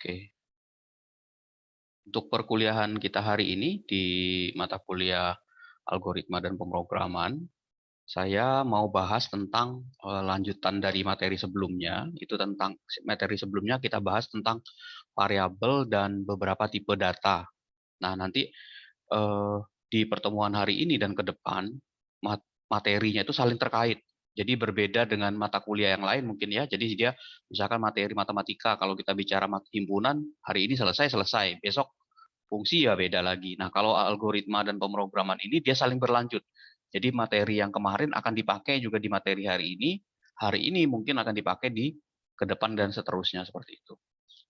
Oke, untuk perkuliahan kita hari ini di mata kuliah algoritma dan pemrograman, saya mau bahas tentang lanjutan dari materi sebelumnya. Itu tentang materi sebelumnya kita bahas tentang variabel dan beberapa tipe data. Nah, nanti di pertemuan hari ini dan ke depan materinya itu saling terkait. Jadi berbeda dengan mata kuliah yang lain mungkin ya. Jadi dia misalkan materi matematika, kalau kita bicara himpunan, hari ini selesai, besok fungsi ya beda lagi. Nah, kalau algoritma dan pemrograman ini dia saling berlanjut. Jadi materi yang kemarin akan dipakai juga di materi hari ini mungkin akan dipakai di ke depan dan seterusnya seperti itu.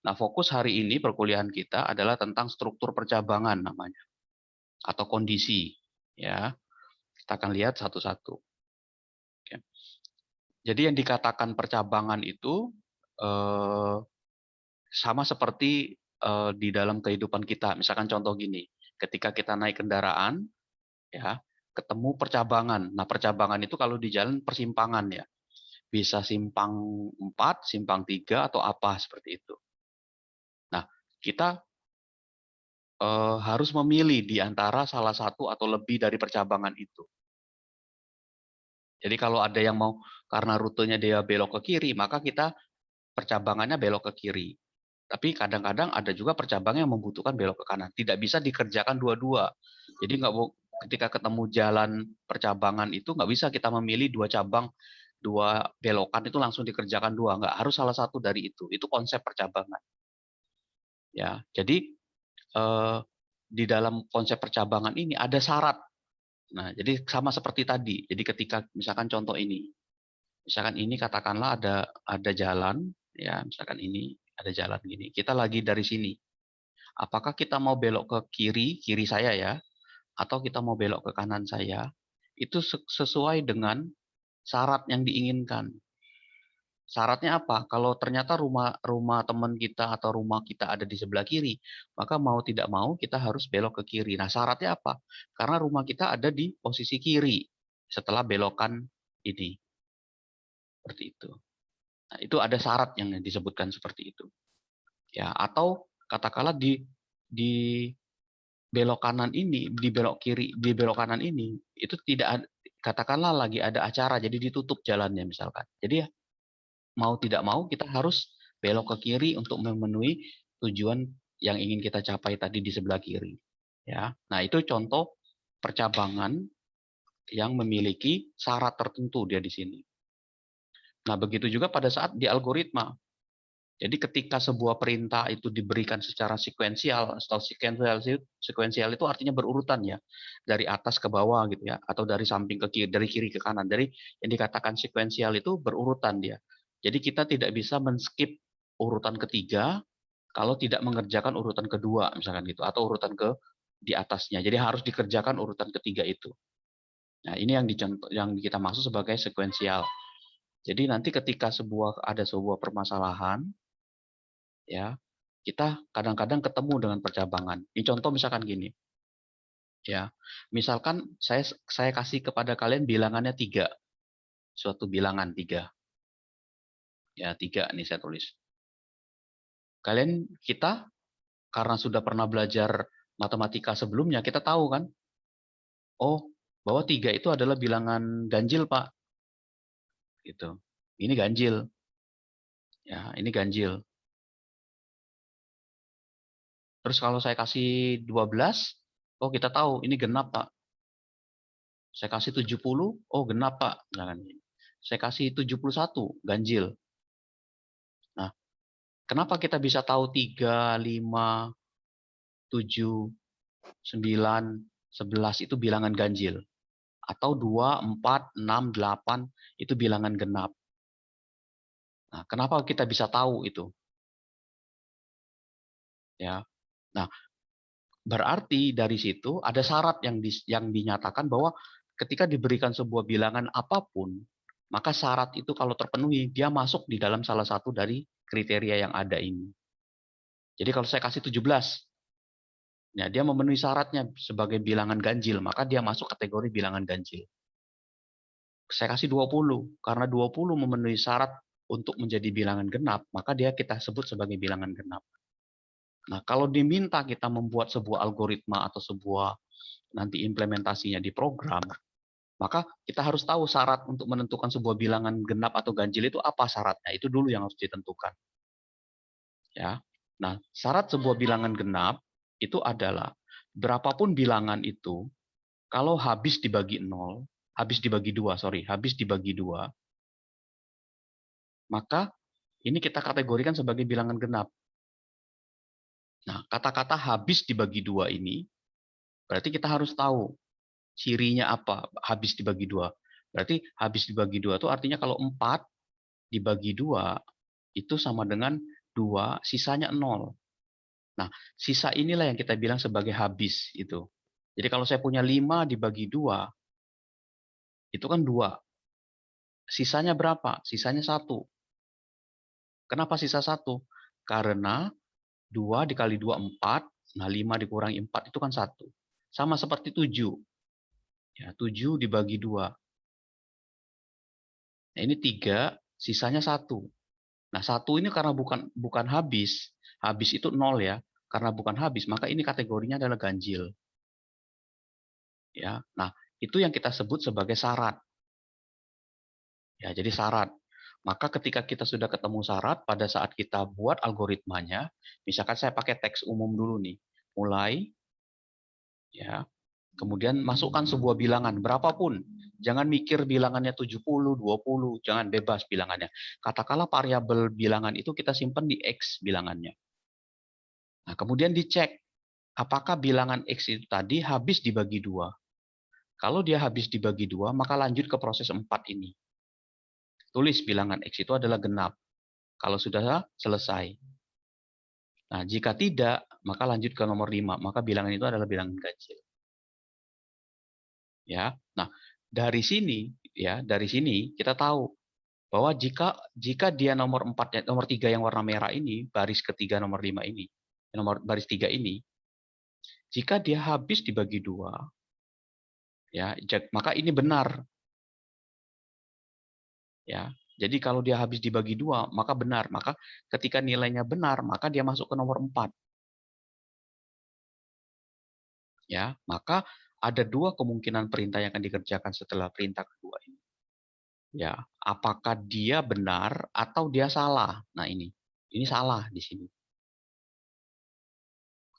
Nah, fokus hari ini perkuliahan kita adalah tentang struktur percabangan namanya atau kondisi ya. Kita akan lihat satu-satu. Oke. Jadi yang dikatakan percabangan itu sama seperti di dalam kehidupan kita. Misalkan contoh gini, ketika kita naik kendaraan ya, ketemu percabangan. Nah, percabangan itu kalau di jalan persimpangan ya. Bisa simpang 4, simpang 3 atau apa seperti itu. Nah, kita harus memilih di antara salah satu atau lebih dari percabangan itu. Jadi kalau ada yang mau karena rutenya dia belok ke kiri, maka kita percabangannya belok ke kiri. Tapi kadang-kadang ada juga percabang yang membutuhkan belok ke kanan. Tidak bisa dikerjakan dua-dua. Jadi nggak ketika ketemu jalan percabangan itu nggak bisa kita memilih dua cabang, dua belokan itu langsung dikerjakan dua. Nggak harus salah satu dari itu. Itu konsep percabangan. Ya, jadi di dalam konsep percabangan ini ada syarat. Nah, jadi sama seperti tadi. Jadi ketika misalkan contoh ini, misalkan ini katakanlah ada jalan, ya misalkan ini ada jalan gini. Kita lagi dari sini. Apakah kita mau belok ke kiri saya ya, atau kita mau belok ke kanan saya? Itu sesuai dengan syarat yang diinginkan. Syaratnya apa? Kalau ternyata rumah teman kita atau rumah kita ada di sebelah kiri, maka mau tidak mau kita harus belok ke kiri. Nah, syaratnya apa? Karena rumah kita ada di posisi kiri setelah belokan ini. Seperti itu. Nah, itu ada syarat yang disebutkan seperti itu. Ya, atau katakanlah di belok kanan ini, di belok kiri, di belok kanan ini, itu tidak ada, katakanlah lagi ada acara, jadi ditutup jalannya misalkan. Jadi ya, mau tidak mau kita harus belok ke kiri untuk memenuhi tujuan yang ingin kita capai tadi di sebelah kiri. Ya, nah itu contoh percabangan yang memiliki syarat tertentu dia di sini. Nah, begitu juga pada saat di algoritma. Jadi ketika sebuah perintah itu diberikan secara sekuensial, atau sekuensial itu artinya berurutan ya, dari atas ke bawah gitu ya, atau dari samping ke kiri, dari kiri ke kanan. Dari yang dikatakan sekuensial itu berurutan dia. Jadi kita tidak bisa men-skip urutan ketiga kalau tidak mengerjakan urutan kedua misalkan gitu, atau urutan ke di atasnya. Jadi harus dikerjakan urutan ketiga itu. Nah, ini yang kita maksud sebagai sekuensial. Jadi nanti ketika ada sebuah permasalahan ya, kita kadang-kadang ketemu dengan percabangan. Ini contoh misalkan gini, ya, misalkan saya kasih kepada kalian bilangannya 3, suatu bilangan 3, ya 3 nih saya tulis. Kita karena sudah pernah belajar matematika sebelumnya, kita tahu kan, oh bahwa 3 itu adalah bilangan ganjil Pak, gitu. Ini ganjil, ya ini ganjil. Terus kalau saya kasih 12, oh kita tahu ini genap Pak. Saya kasih 70, oh genap Pak. Misalkan. Saya kasih 71, ganjil. Nah, kenapa kita bisa tahu 3, 5, 7, 9, 11 itu bilangan ganjil? Atau 2, 4, 6, 8 itu bilangan genap. Nah, kenapa kita bisa tahu itu? Ya. Nah, berarti dari situ ada syarat yang dinyatakan bahwa ketika diberikan sebuah bilangan apapun, maka syarat itu kalau terpenuhi, dia masuk di dalam salah satu dari kriteria yang ada ini. Jadi kalau saya kasih 17, ya dia memenuhi syaratnya sebagai bilangan ganjil, maka dia masuk kategori bilangan ganjil. Saya kasih 20, karena 20 memenuhi syarat untuk menjadi bilangan genap, maka dia kita sebut sebagai bilangan genap. Nah, kalau diminta kita membuat sebuah algoritma atau sebuah nanti implementasinya di program, maka kita harus tahu syarat untuk menentukan sebuah bilangan genap atau ganjil itu apa syaratnya. Itu dulu yang harus ditentukan. Ya. Nah, syarat sebuah bilangan genap itu adalah berapapun bilangan itu, kalau habis dibagi 0, habis dibagi 2, sorry, habis dibagi 2, maka ini kita kategorikan sebagai bilangan genap. Nah, kata-kata habis dibagi 2 ini, berarti kita harus tahu cirinya apa, habis dibagi 2. Berarti habis dibagi 2 itu artinya kalau 4 dibagi 2, itu sama dengan 2, sisanya 0. Nah, sisa inilah yang kita bilang sebagai habis itu. Jadi kalau saya punya 5 dibagi 2, itu kan 2. Sisanya berapa? Sisanya 1. Kenapa sisa 1? Karena 2 dikali 2, 4. Nah, 5 dikurangi 4 itu kan 1. Sama seperti 7. Ya, 7 dibagi 2. Nah, ini 3, sisanya 1. Nah, 1 ini karena bukan habis. Habis itu 0 ya. Karena bukan habis, maka ini kategorinya adalah ganjil. Ya. Nah, itu yang kita sebut sebagai syarat. Ya, jadi syarat. Maka ketika kita sudah ketemu syarat, pada saat kita buat algoritmanya, misalkan saya pakai teks umum dulu nih. Mulai, ya, kemudian masukkan sebuah bilangan, berapapun. Jangan mikir bilangannya 70, 20, jangan bebas bilangannya. Katakanlah variabel bilangan itu kita simpan di X bilangannya. Nah, kemudian dicek, apakah bilangan X itu tadi habis dibagi 2. Kalau dia habis dibagi 2, maka lanjut ke proses 4 ini. Tulis bilangan X itu adalah genap. Kalau sudah selesai. Nah, jika tidak, maka lanjut ke nomor 5. Maka bilangan itu adalah bilangan ganjil. Ya. Nah, dari sini kita tahu bahwa jika dia nomor 4, nomor 3 yang warna merah ini, baris ketiga nomor 5 ini, baris 3 ini, jika dia habis dibagi 2, ya, maka ini benar. Ya. Jadi kalau dia habis dibagi 2, maka benar. Maka ketika nilainya benar, maka dia masuk ke nomor 4. Ya, maka ada 2 kemungkinan perintah yang akan dikerjakan setelah perintah kedua ini. Ya, apakah dia benar atau dia salah? Nah, ini salah di sini.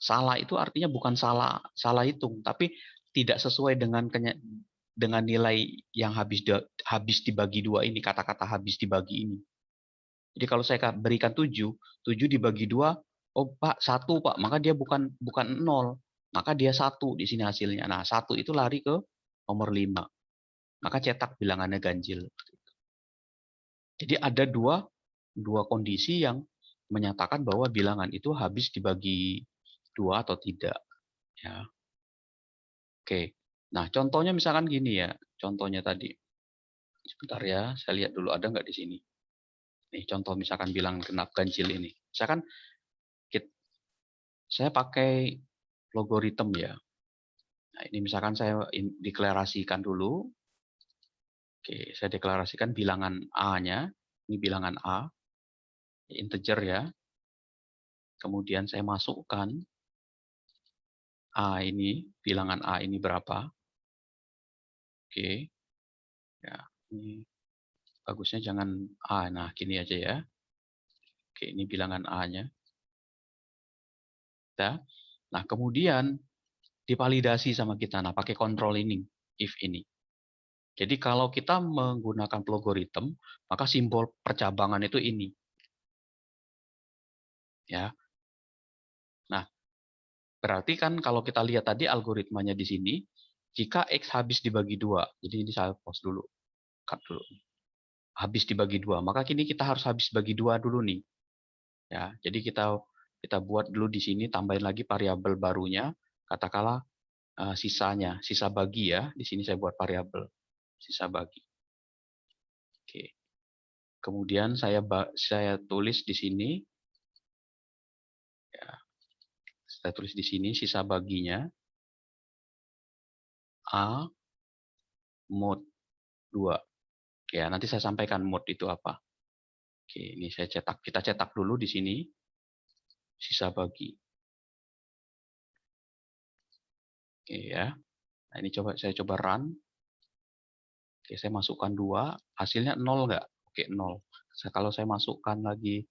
Salah itu artinya bukan salah hitung, tapi tidak sesuai dengan nilai yang habis dibagi 2 ini, kata-kata habis dibagi ini. Jadi kalau saya berikan 7, 7 dibagi 2, oh Pak, 1 Pak, maka dia bukan 0, maka dia 1 di sini hasilnya. Nah, 1 itu lari ke nomor 5. Maka cetak bilangannya ganjil. Jadi ada dua kondisi yang menyatakan bahwa bilangan itu habis dibagi 2 atau tidak. Ya. Oke. Nah, contohnya misalkan gini ya. Contohnya tadi. Sebentar ya, saya lihat dulu ada nggak di sini. Nih, contoh misalkan bilangan genap ganjil ini. Misalkan saya pakai logaritma ya. Nah, ini misalkan saya deklarasikan dulu. Oke, saya deklarasikan bilangan A-nya. Ini bilangan A, integer ya. Kemudian saya masukkan A ini, bilangan A ini berapa. Oke, ya, ini bagusnya jangan A. Nah, gini aja ya. Oke, ini bilangan A-nya. Nah, kemudian divalidasi sama kita. Nah, pakai control ini, if ini. Jadi kalau kita menggunakan logaritma, maka simbol percabangan itu ini. Ya. Nah, berarti kan kalau kita lihat tadi algoritmanya di sini, jika X habis dibagi 2, jadi ini saya pause dulu, cut dulu. Habis dibagi 2, maka kini kita harus habis bagi 2 dulu nih. Ya, jadi kita buat dulu di sini, tambahin lagi variabel barunya, katakanlah sisanya, sisa bagi ya. Di sini saya buat variabel sisa bagi. Oke. Kemudian saya tulis di sini, ya, saya tulis di sini sisa baginya A mod 2. Ya, nanti saya sampaikan mod itu apa. Oke, ini saya cetak. Kita cetak dulu di sini sisa bagi. Oke ya. Nah, ini saya coba run. Oke, saya masukkan 2, hasilnya 0 nggak? Oke, 0. Kalau saya masukkan lagi,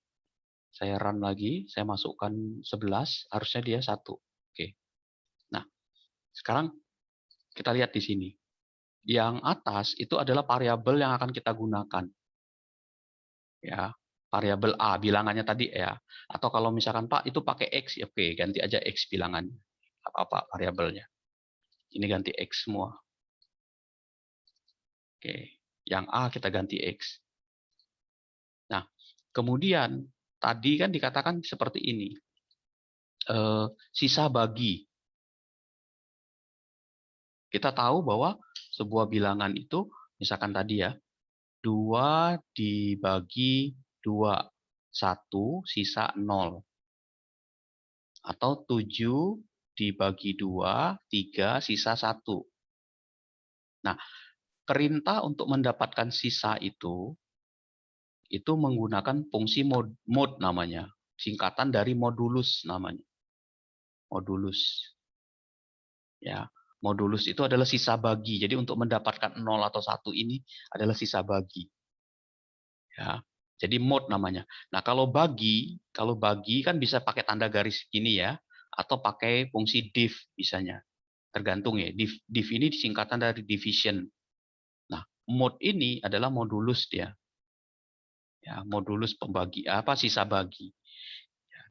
saya run lagi, saya masukkan 11, harusnya dia 1. Oke. Nah, sekarang kita lihat di sini. Yang atas itu adalah variabel yang akan kita gunakan. Ya, variabel A bilangannya tadi ya. Atau kalau misalkan Pak itu pakai X, ya oke, ganti aja X bilangannya. Apa variabelnya. Ini ganti X semua. Oke, yang A kita ganti X. Nah, kemudian tadi kan dikatakan seperti ini. Sisa bagi. Kita tahu bahwa sebuah bilangan itu, misalkan tadi ya, 2 dibagi 2, 1 sisa 0. Atau 7 dibagi 2, 3 sisa 1. Nah, perintah untuk mendapatkan sisa itu menggunakan fungsi mode namanya. Singkatan dari modulus namanya. Modulus. Ya, modulus itu adalah sisa bagi. Jadi untuk mendapatkan 0 atau 1 ini adalah sisa bagi. Ya. Jadi mode namanya. Nah, kalau bagi kan bisa pakai tanda garis gini ya, atau pakai fungsi div misalnya. Tergantung ya. Div ini singkatan dari division. Nah, mode ini adalah modulus dia. Ya, modulus pembagi sisa bagi.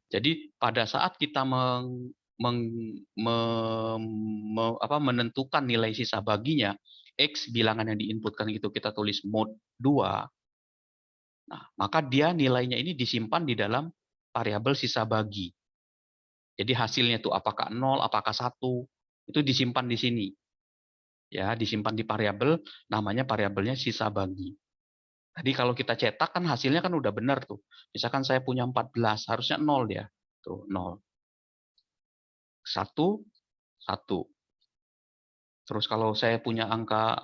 Jadi pada saat kita menentukan nilai sisa baginya, X bilangan yang diinputkan itu kita tulis mode 2, nah, maka dia nilainya ini disimpan di dalam variabel sisa bagi. Jadi hasilnya itu apakah 0, apakah 1, itu disimpan di sini. Ya, disimpan di variabel, namanya variabelnya sisa bagi. Tadi kalau kita cetak kan hasilnya kan udah benar tuh. Misalkan saya punya 14, harusnya 0 dia. Tuh, 0. 1, 1. Terus kalau saya punya angka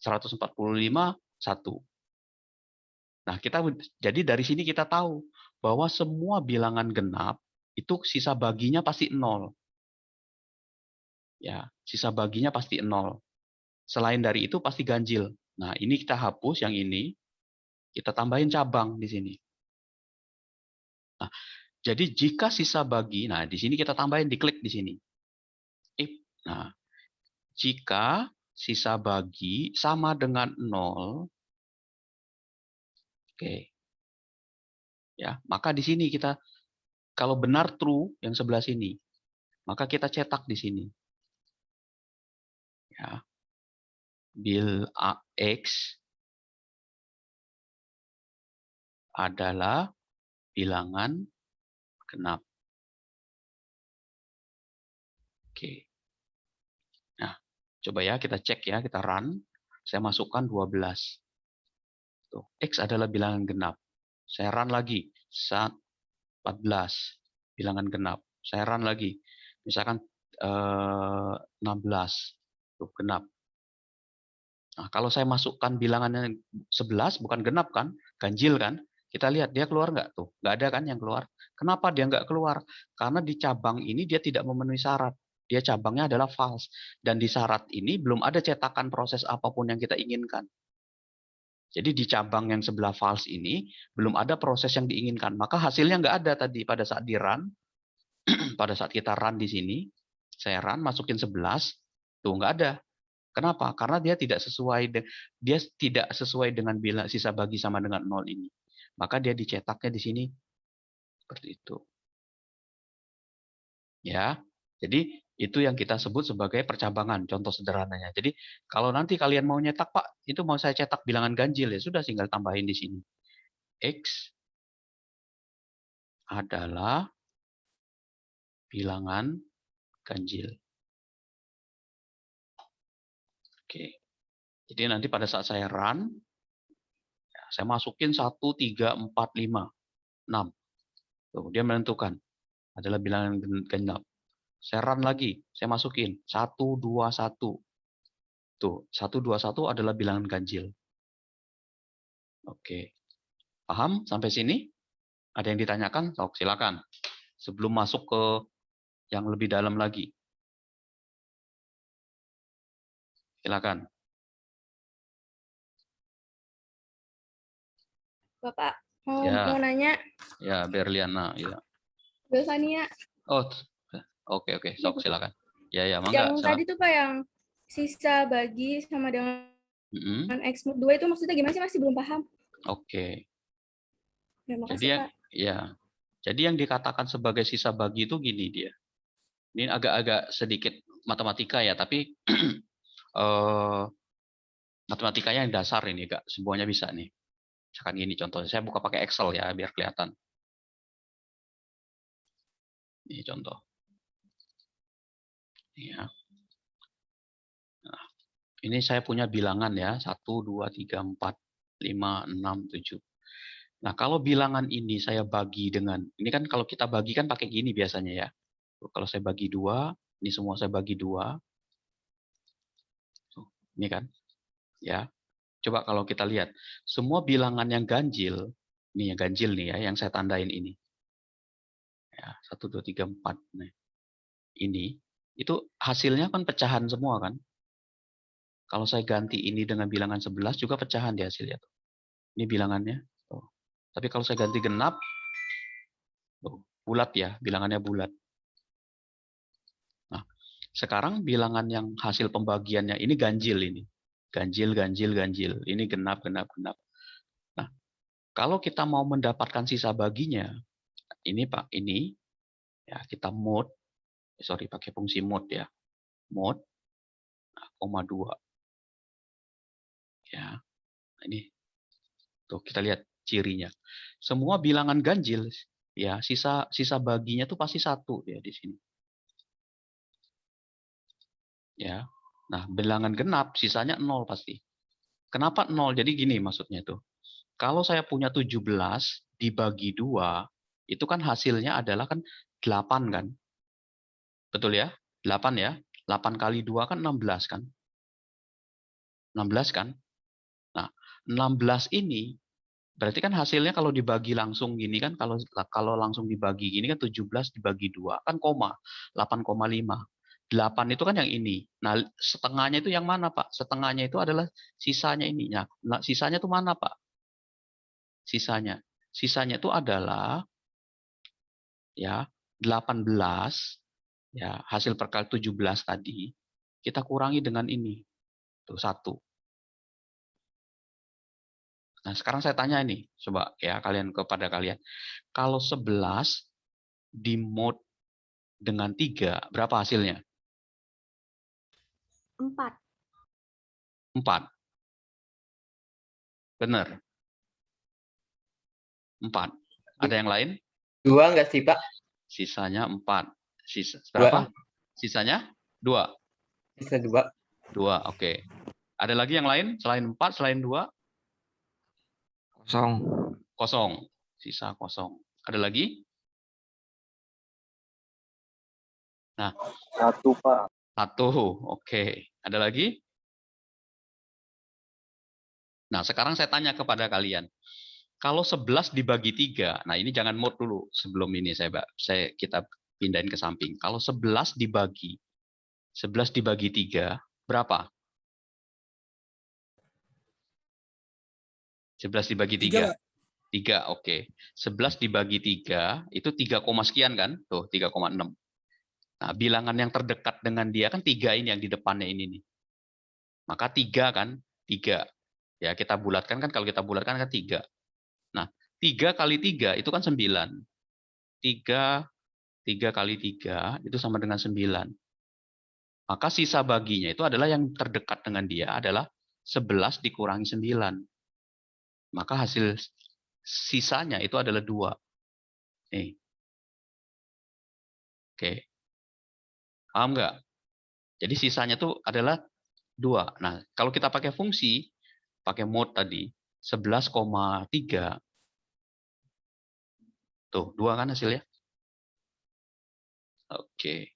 145, 1. Nah, jadi dari sini kita tahu bahwa semua bilangan genap itu sisa baginya pasti 0. Ya, sisa baginya pasti 0. Selain dari itu pasti ganjil. Nah, ini kita hapus yang ini, kita tambahin cabang di sini. Nah, jadi jika sisa bagi, nah di sini kita tambahin, diklik di sini. Nah, jika sisa bagi sama dengan 0, oke. Ya, maka di sini kita kalau benar true yang sebelah sini, maka kita cetak di sini. Ya. Bil X adalah bilangan genap. Oke. Nah, coba ya kita cek ya, kita run. Saya masukkan 12. Tuh, X adalah bilangan genap. Saya run lagi. 14. Bilangan genap. Saya run lagi. Misalkan 16. Tuh, genap. Nah, kalau saya masukkan bilangannya 11, bukan genap kan? Ganjil kan? Kita lihat dia keluar nggak tuh? Nggak ada kan yang keluar. Kenapa dia nggak keluar? Karena di cabang ini dia tidak memenuhi syarat. Dia cabangnya adalah false. Dan di syarat ini belum ada cetakan proses apapun yang kita inginkan. Jadi di cabang yang sebelah false ini belum ada proses yang diinginkan. Maka hasilnya nggak ada tadi pada saat di run. Pada saat kita run di sini, saya run masukin 11, tuh nggak ada. Kenapa? Karena dia tidak sesuai dengan bila sisa bagi sama dengan 0 ini. Maka dia dicetaknya di sini seperti itu. Ya. Jadi itu yang kita sebut sebagai percabangan, contoh sederhananya. Jadi kalau nanti kalian mau nyetak, Pak, itu mau saya cetak bilangan ganjil, ya sudah tinggal tambahin di sini. X adalah bilangan ganjil. Oke. Jadi nanti pada saat saya run, saya masukin 1, 3, 4, 5, 6. Tuh, dia menentukan adalah bilangan genap. Saya run lagi, saya masukin 1, 2, 1. Tuh, 1, 2, 1 adalah bilangan ganjil. Oke. Paham sampai sini? Ada yang ditanyakan? Silakan. Sebelum masuk ke yang lebih dalam lagi. Silakan. Bapak, mau Ya, nanya, ya Berliana, ya. Belvania, Oh, oke, nih, sok Bapak. silakan. Ya, Yang mangga, tadi silakan. tuh Pak, yang sisa bagi sama dengan Mm-mm. X mod 2 itu maksudnya gimana sih? Masih belum paham. Oke. Terima Jadi kasih, yang Pak. ya, jadi yang dikatakan sebagai sisa bagi itu gini dia. Ini agak-agak sedikit matematika ya, tapi eh, matematikanya yang dasar ini, Kak. Semuanya bisa nih. Misalkan gini contohnya, saya buka pakai Excel ya, biar kelihatan. Ini contoh. Ya. Nah, ini saya punya bilangan ya, 1, 2, 3, 4, 5, 6, 7. Nah, kalau bilangan ini saya bagi dengan, ini kan kalau kita bagi kan pakai gini biasanya ya. Kalau saya bagi 2, ini semua saya bagi 2. Ini kan, ya. Coba kalau kita lihat, semua bilangan yang ganjil, ini yang ganjil nih ya, yang saya tandain ini. Ya, 1, 2, 3, 4. Nih. Ini, itu hasilnya kan pecahan semua kan. Kalau saya ganti ini dengan bilangan 11 juga pecahan di hasilnya. Ini bilangannya. Tuh. Tapi kalau saya ganti genap, tuh, bulat ya, bilangannya bulat. Nah, sekarang bilangan yang hasil pembagiannya ini ganjil ini. Ganjil, ganjil, ganjil. Ini genap, genap, genap. Nah, kalau kita mau mendapatkan sisa baginya, ini Pak, ini ya kita mod, sorry pakai fungsi mod ya. Mod, nah, koma 2. Ya, ini tuh kita lihat cirinya. Semua bilangan ganjil ya, sisa sisa baginya tuh pasti 1 ya di sini. Ya. Nah, bilangan genap sisanya 0 pasti. Kenapa 0? Jadi gini maksudnya tuh. Kalau saya punya 17 dibagi 2, itu kan hasilnya adalah kan 8 kan? Betul ya? 8 ya? 8 kali 2 kan 16 kan? 16 kan? Nah, 16 ini berarti kan hasilnya kalau dibagi langsung gini kan, kalau langsung dibagi gini kan 17 dibagi 2 kan koma 8,5. 8 itu kan yang ini. Nah, setengahnya itu yang mana, Pak? Setengahnya itu adalah sisanya ini. Nah, sisanya itu mana, Pak? Sisanya. Sisanya itu adalah ya 18 ya, hasil perkali 17 tadi kita kurangi dengan ini. Tuh 1. Nah, sekarang saya tanya ini, coba ya kepada kalian. Kalau 11 dimod dengan 3, berapa hasilnya? 4. 4. Benar, 4. Ada yang lain? 2 nggak sih, Pak? Sisanya 4. Sisa 2. berapa? Sisanya 2. Bisa 2. 2, oke. Ada lagi yang lain selain 4, selain 2? Kosong. Kosong. Sisa kosong. Ada lagi? Nah, 1, Pak. 1. Oke. Ada lagi? Nah, sekarang saya tanya kepada kalian. Kalau 11 dibagi 3, nah ini jangan mod dulu sebelum ini kita pindahin ke samping. Kalau 11 dibagi 3 berapa? 11 dibagi 3. 3, oke. 11 dibagi 3 itu 3, sekian kan? Tuh, 3,6. Nah, bilangan yang terdekat dengan dia kan 3 ini yang di depannya ini nih. Maka 3 kan? 3. Ya, kita bulatkan kan, kalau kita bulatkan kan 3. Nah, 3 kali 3 itu kan 9. 3 kali 3 itu sama dengan 9. Maka sisa baginya itu adalah yang terdekat dengan dia adalah 11 dikurangi 9. Maka hasil sisanya itu adalah 2. Nih. Oke. Paham nggak? Jadi sisanya itu adalah 2. Nah, kalau kita pakai fungsi, pakai mode tadi, 11,3. Tuh, 2 kan hasilnya? Oke.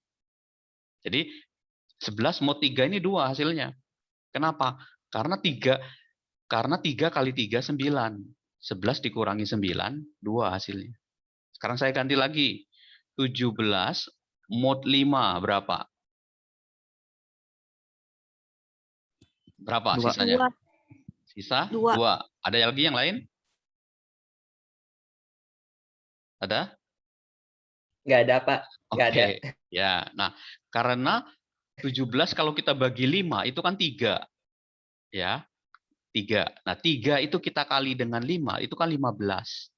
Jadi 11 mod 3 ini 2 hasilnya. Kenapa? Karena 3 kali 3 9. 11 dikurangi 9, 2 hasilnya. Sekarang saya ganti lagi. 17 mod 5 berapa? Berapa Dua. sisanya? Sisa Dua. 2. Ada lagi yang lain? Ada? Nggak ada, Pak. Nggak ada. Oke. Ya, nah karena 17 kalau kita bagi 5 itu kan 3. Ya, 3. Nah, 3 itu kita kali dengan 5 itu kan 15.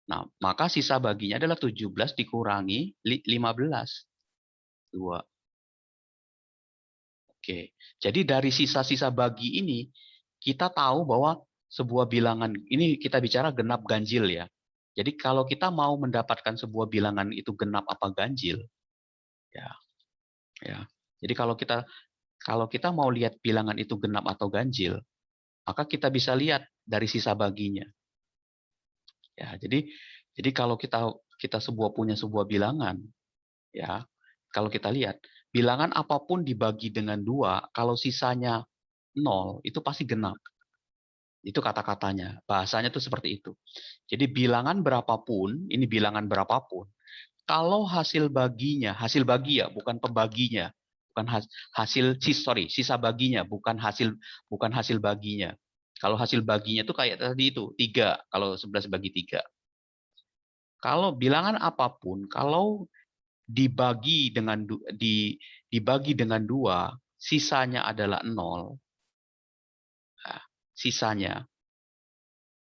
Nah, maka sisa baginya adalah 17 dikurangi 15. 2. Oke. Jadi dari sisa-sisa bagi ini kita tahu bahwa sebuah bilangan ini kita bicara genap ganjil ya. Jadi kalau kita mau mendapatkan sebuah bilangan itu genap apa ganjil, ya. Jadi kalau kita mau lihat bilangan itu genap atau ganjil, maka kita bisa lihat dari sisa baginya. Ya, jadi kalau kita punya sebuah bilangan, ya, kalau kita lihat bilangan apapun dibagi dengan 2, kalau sisanya 0 itu pasti genap. Itu kata-katanya, bahasanya tuh seperti itu. Jadi bilangan berapapun, ini bilangan berapapun, kalau hasil bagi ya, bukan pembaginya, bukan sisa baginya, bukan hasil baginya. Kalau hasil baginya itu kayak tadi itu 3, kalau 11 bagi 3. Kalau bilangan apapun, kalau dibagi dengan 2, sisanya adalah 0. Nah, sisanya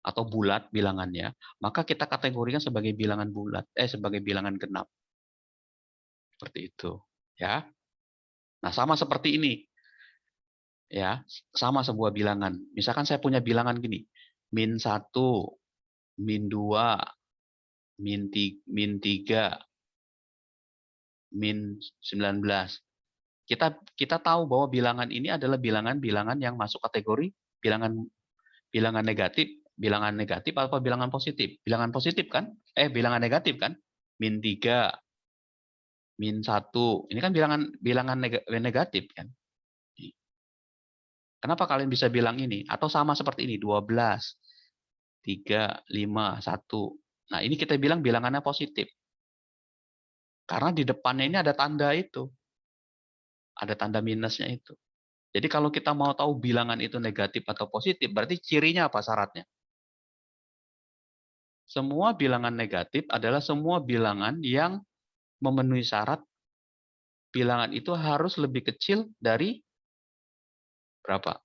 atau bulat bilangannya, maka kita kategorikan sebagai bilangan sebagai bilangan genap. Seperti itu, ya. Nah, sama seperti ini. Ya, sama sebuah bilangan. Misalkan saya punya bilangan gini, -1, -2, -3, -19. Kita tahu bahwa bilangan ini adalah bilangan-bilangan yang masuk kategori bilangan negatif atau bilangan positif? Bilangan positif kan? Bilangan negatif kan? -3, -1. Ini kan bilangan negatif kan? Kenapa kalian bisa bilang ini? Atau sama seperti ini, 12, 3, 5, 1. Nah, ini kita bilang bilangannya positif. Karena di depannya ini ada tanda itu. Ada tanda minusnya itu. Jadi kalau kita mau tahu bilangan itu negatif atau positif, berarti cirinya apa syaratnya? Semua bilangan negatif adalah semua bilangan yang memenuhi syarat bilangan itu harus lebih kecil dari berapa?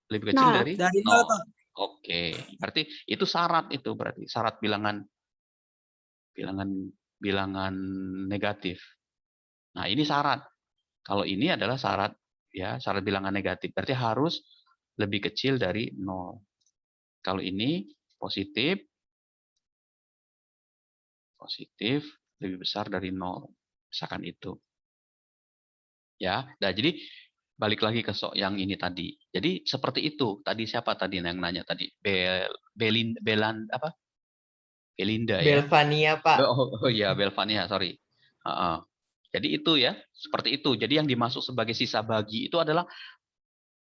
Lebih kecil Nol. dari Dari 0. 0, Pak. Oke, berarti itu syarat bilangan bilangan negatif. Nah, ini syarat. Kalau ini adalah syarat bilangan negatif. Berarti harus lebih kecil dari 0. Kalau ini positif lebih besar dari 0. Misalkan itu. Ya, nah jadi balik lagi ke yang ini tadi. Jadi seperti itu. Tadi siapa tadi yang nanya tadi? Belinda ya. Belvania, Pak. Oh iya, Belvania, sorry. Jadi itu ya, seperti itu. Jadi yang dimaksud sebagai sisa bagi itu adalah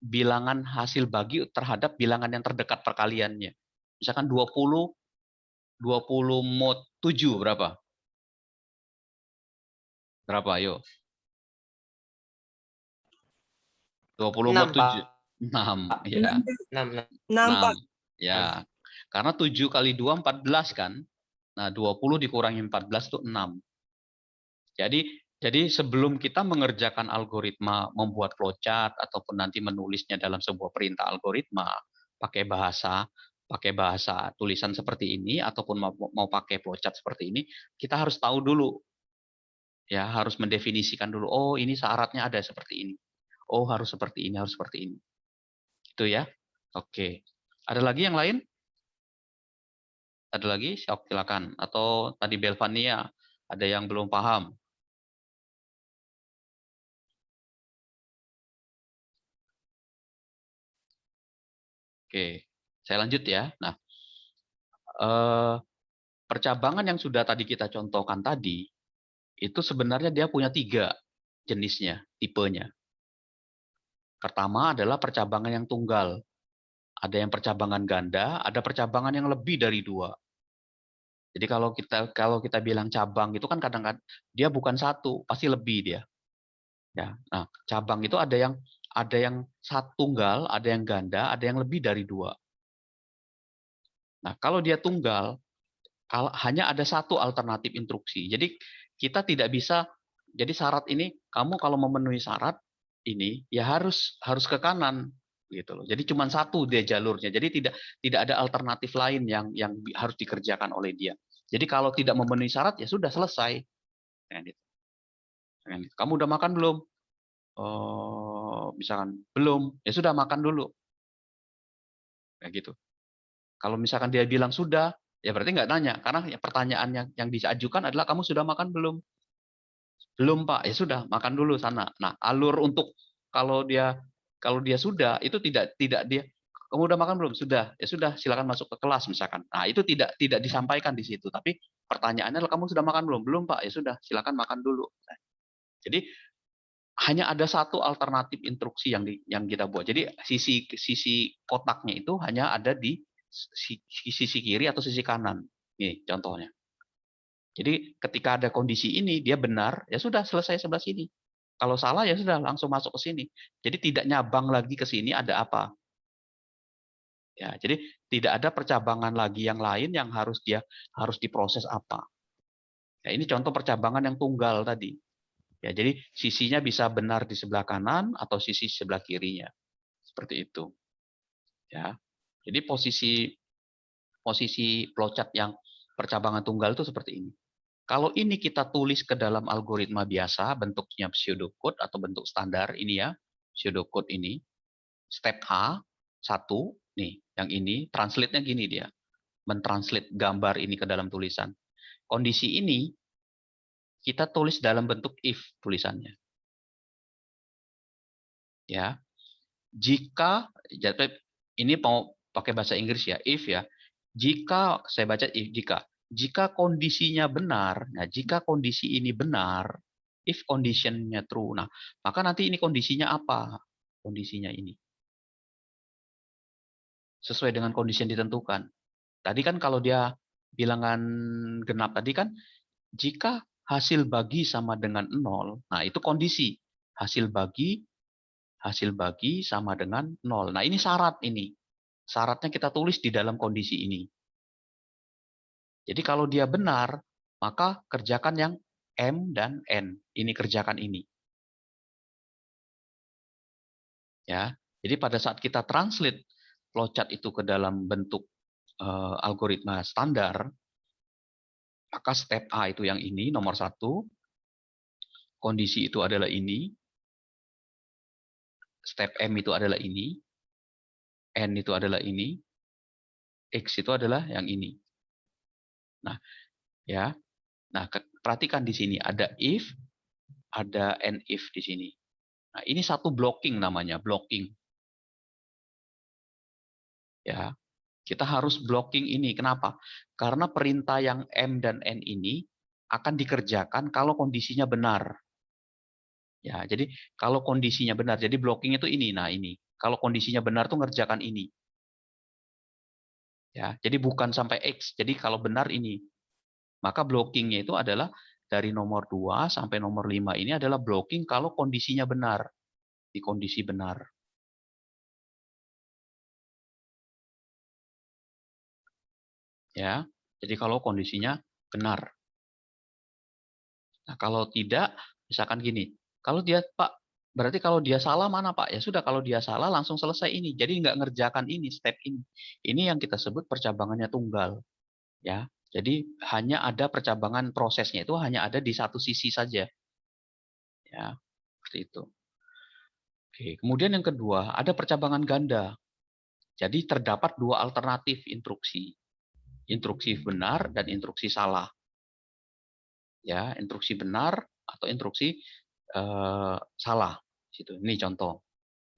bilangan hasil bagi terhadap bilangan yang terdekat perkaliannya. Misalkan 20 mod 7 berapa? Berapa, ayo? 20 mod 6, 7. Pak. 6, ya. 6. 6, Pak. Ya. Karena 7 kali 2 14 kan? Nah, 20 dikurangi 14 itu 6. Jadi sebelum kita mengerjakan algoritma, membuat flowchart ataupun nanti menulisnya dalam sebuah perintah algoritma pakai bahasa tulisan seperti ini ataupun mau pakai flowchart seperti ini, kita harus tahu dulu. Ya, harus mendefinisikan dulu. Oh, ini syaratnya ada seperti ini. Oh, harus seperti ini, harus seperti ini. Itu ya. Oke. Ada lagi yang lain? Ada lagi? Silakan. Atau tadi Belvania ada yang belum paham? Oke, saya lanjut ya. Nah, percabangan yang sudah tadi kita contohkan tadi, itu sebenarnya dia punya 3 jenisnya, tipenya. Pertama adalah percabangan yang tunggal. Ada yang percabangan ganda, ada percabangan yang lebih dari 2. Jadi kalau kita bilang cabang itu kan kadang-kadang dia bukan 1, pasti lebih dia. Ya. Nah, cabang itu ada ada yang tunggal, ada yang ganda, ada yang lebih dari 2. Nah, kalau dia tunggal, hanya ada satu alternatif instruksi. Jadi kita tidak bisa, jadi syarat ini, kamu kalau memenuhi syarat ini, ya harus ke kanan gitu loh. Jadi cuma satu dia jalurnya. Jadi tidak ada alternatif lain yang harus dikerjakan oleh dia. Jadi kalau tidak memenuhi syarat ya sudah selesai. Kamu udah makan belum? Misalkan belum, ya sudah makan dulu. Kayak gitu. Kalau misalkan dia bilang sudah, ya berarti nggak nanya, karena ya pertanyaan yang diajukan adalah kamu sudah makan belum? Belum Pak, ya sudah makan dulu sana. Nah, alur untuk kalau dia sudah, itu tidak dia, kamu udah makan belum? Sudah, ya sudah silakan masuk ke kelas misalkan. Nah, itu tidak disampaikan di situ, tapi pertanyaannya adalah kamu sudah makan belum? Belum Pak, ya sudah silakan makan dulu. Nah, jadi hanya ada satu alternatif instruksi yang kita buat. Jadi sisi kotaknya itu hanya ada di sisi kiri atau sisi kanan. Nih contohnya. Jadi ketika ada kondisi ini dia benar, ya sudah selesai sebelah sini. Kalau salah ya sudah langsung masuk ke sini. Jadi tidak nyabang lagi ke sini ada apa. Ya, jadi tidak ada percabangan lagi yang lain yang harus diproses apa. Ya, ini contoh percabangan yang tunggal tadi. Ya, jadi sisinya bisa benar di sebelah kanan atau sisi sebelah kirinya. Seperti itu. Ya. Jadi posisi flowchart yang percabangan tunggal itu seperti ini. Kalau ini kita tulis ke dalam algoritma biasa, bentuknya pseudocode atau bentuk standar ini ya, pseudocode ini, step A, 1, nih, yang ini, translate-nya gini dia, mentranslate gambar ini ke dalam tulisan. Kondisi ini, kita tulis dalam bentuk if tulisannya. Ya, jika, ini mau pakai bahasa Inggris ya, if ya, jika, saya baca if, jika kondisinya benar, nah jika kondisi ini benar, if condition-nya true, nah maka nanti ini kondisinya apa? Kondisinya ini. Sesuai dengan kondisi yang ditentukan. Tadi kan kalau dia bilangan genap tadi kan, jika hasil bagi sama dengan 0, nah itu kondisi. Hasil bagi sama dengan 0. Nah ini syarat ini. Syaratnya kita tulis di dalam kondisi ini. Jadi kalau dia benar, maka kerjakan yang M dan N. Ini kerjakan ini. Ya. Jadi pada saat kita translate flowchart itu ke dalam bentuk algoritma standar, maka step A itu yang ini, nomor 1. Kondisi itu adalah ini. Step M itu adalah ini. N itu adalah ini. X itu adalah yang ini. Nah, ya. Nah, perhatikan di sini ada if, ada and if di sini. Nah, ini satu blocking namanya, blocking. Ya. Kita harus blocking ini. Kenapa? Karena perintah yang M dan N ini akan dikerjakan kalau kondisinya benar. Ya, jadi kalau kondisinya benar, jadi blocking itu ini. Nah, ini. Kalau kondisinya benar tuh ngerjakan ini. Ya, jadi bukan sampai X. Jadi kalau benar ini. Maka blockingnya itu adalah dari nomor 2 sampai nomor 5 ini adalah blocking kalau kondisinya benar. Di kondisi benar. Ya, jadi kalau kondisinya benar. Nah, kalau tidak, misalkan gini, kalau dia, Pak, berarti kalau dia salah mana, Pak? Ya sudah, kalau dia salah langsung selesai ini. Jadi nggak ngerjakan ini, step ini. Ini yang kita sebut percabangannya tunggal. Ya, jadi hanya ada percabangan prosesnya itu hanya ada di satu sisi saja. Ya, seperti itu. Oke, kemudian yang kedua, ada percabangan ganda. Jadi terdapat dua alternatif instruksi. Instruksi benar dan instruksi salah. Ya, instruksi benar atau instruksi salah. Situ. Ini contoh.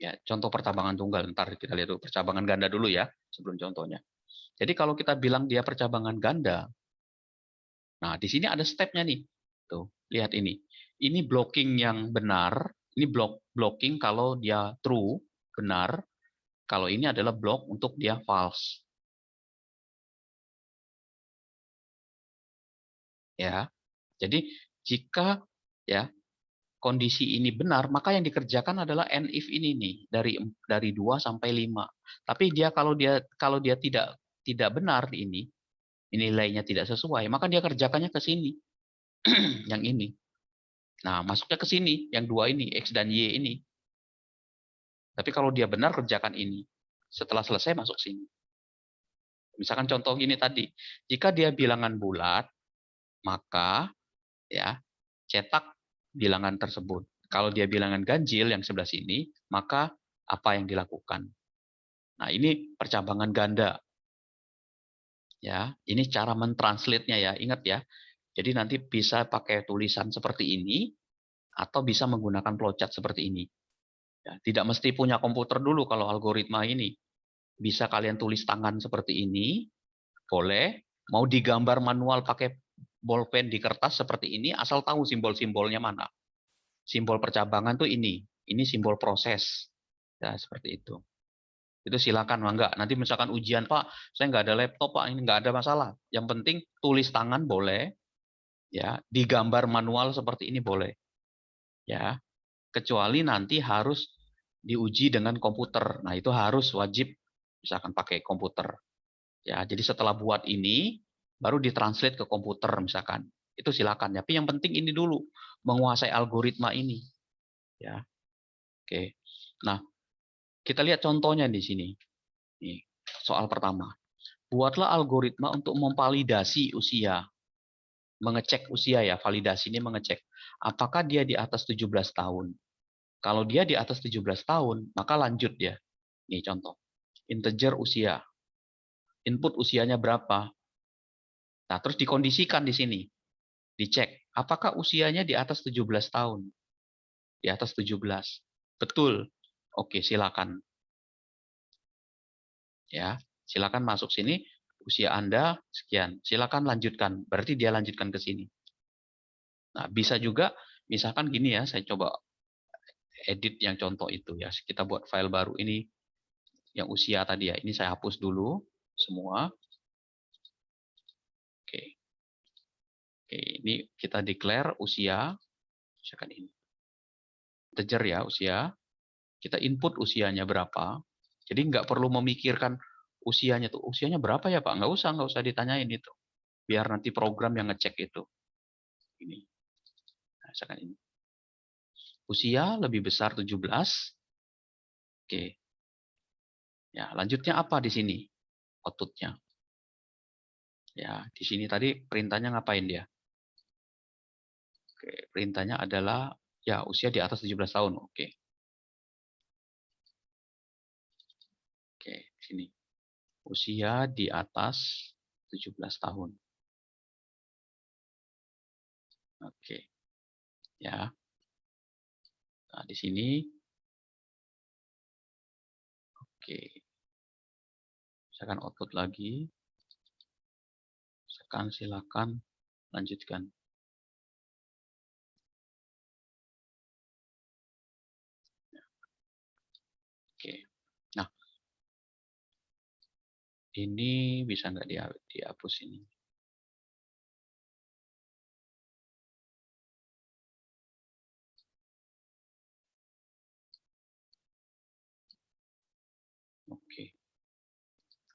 Ya, contoh percabangan tunggal. Ntar kita lihat dulu percabangan ganda dulu ya, sebelum contohnya. Jadi kalau kita bilang dia percabangan ganda, nah di sini ada stepnya nih. Tuh, lihat ini. Ini blocking yang benar. Ini blocking kalau dia true, benar. Kalau ini adalah block untuk dia false. Ya. Jadi jika ya kondisi ini benar, maka yang dikerjakan adalah and if ini nih dari 2 sampai 5. Tapi kalau dia tidak benar ini nilainya tidak sesuai, maka dia kerjakannya ke sini. Yang ini. Nah, masuknya ke sini, yang 2 ini, X dan Y ini. Tapi kalau dia benar kerjakan ini. Setelah selesai masuk sini. Misalkan contoh ini tadi, jika dia bilangan bulat, maka ya cetak bilangan tersebut. Kalau dia bilangan ganjil yang sebelah sini, maka apa yang dilakukan? Nah, ini percabangan ganda. Ya, ini cara mentranslate-nya ya. Ingat ya. Jadi nanti bisa pakai tulisan seperti ini atau bisa menggunakan flowchart seperti ini. Ya, tidak mesti punya komputer dulu kalau algoritma ini. Bisa kalian tulis tangan seperti ini, boleh. Mau digambar manual pakai bolpen di kertas seperti ini, asal tahu simbol-simbolnya mana. Simbol percabangan tuh ini simbol proses. Ya, seperti itu. Itu silakan, enggak. Nanti misalkan ujian, Pak, saya nggak ada laptop, Pak, ini nggak ada masalah. Yang penting tulis tangan boleh, ya, digambar manual seperti ini boleh, ya. Kecuali nanti harus diuji dengan komputer. Nah, itu harus wajib misalkan pakai komputer. Ya, jadi setelah buat ini baru ditranslate ke komputer misalkan. Itu silakan. Tapi yang penting ini dulu, menguasai algoritma ini. Ya. Oke. Nah, kita lihat contohnya di sini. Nih, soal pertama. Buatlah algoritma untuk memvalidasi usia. Mengecek usia ya, validasi ini mengecek. Apakah dia di atas 17 tahun? Kalau dia di atas 17 tahun, maka lanjut dia. Nih contoh. Integer usia. Input usianya berapa? Nah, terus dikondisikan di sini. Dicek, apakah usianya di atas 17 tahun? Di atas 17. Betul. Oke, silakan. Ya, silakan masuk sini. Usia Anda sekian. Silakan lanjutkan. Berarti dia lanjutkan ke sini. Nah, bisa juga misalkan gini ya, saya coba edit yang contoh itu ya. Kita buat file baru ini yang usia tadi ya. Ini saya hapus dulu semua. Oke. Oke, ini kita declare usia. Misalkan ini. Integer ya usia. Kita input usianya berapa. Jadi nggak perlu memikirkan usianya tuh. Usianya berapa ya Pak? Nggak usah ditanyain itu. Biar nanti program yang ngecek itu. Ini. Nah, misalkan ini. Usia lebih besar 17. Oke. Ya, lanjutnya apa di sini? Outputnya. Ya, di sini tadi perintahnya ngapain dia? Oke, perintahnya adalah ya usia di atas 17 tahun. Oke. Oke, sini. Usia di atas 17 tahun. Oke. Ya. Nah, di sini oke. Misalkan output lagi. Silakan lanjutkan. Oke. Nah, ini bisa nggak dihapus ini? Oke.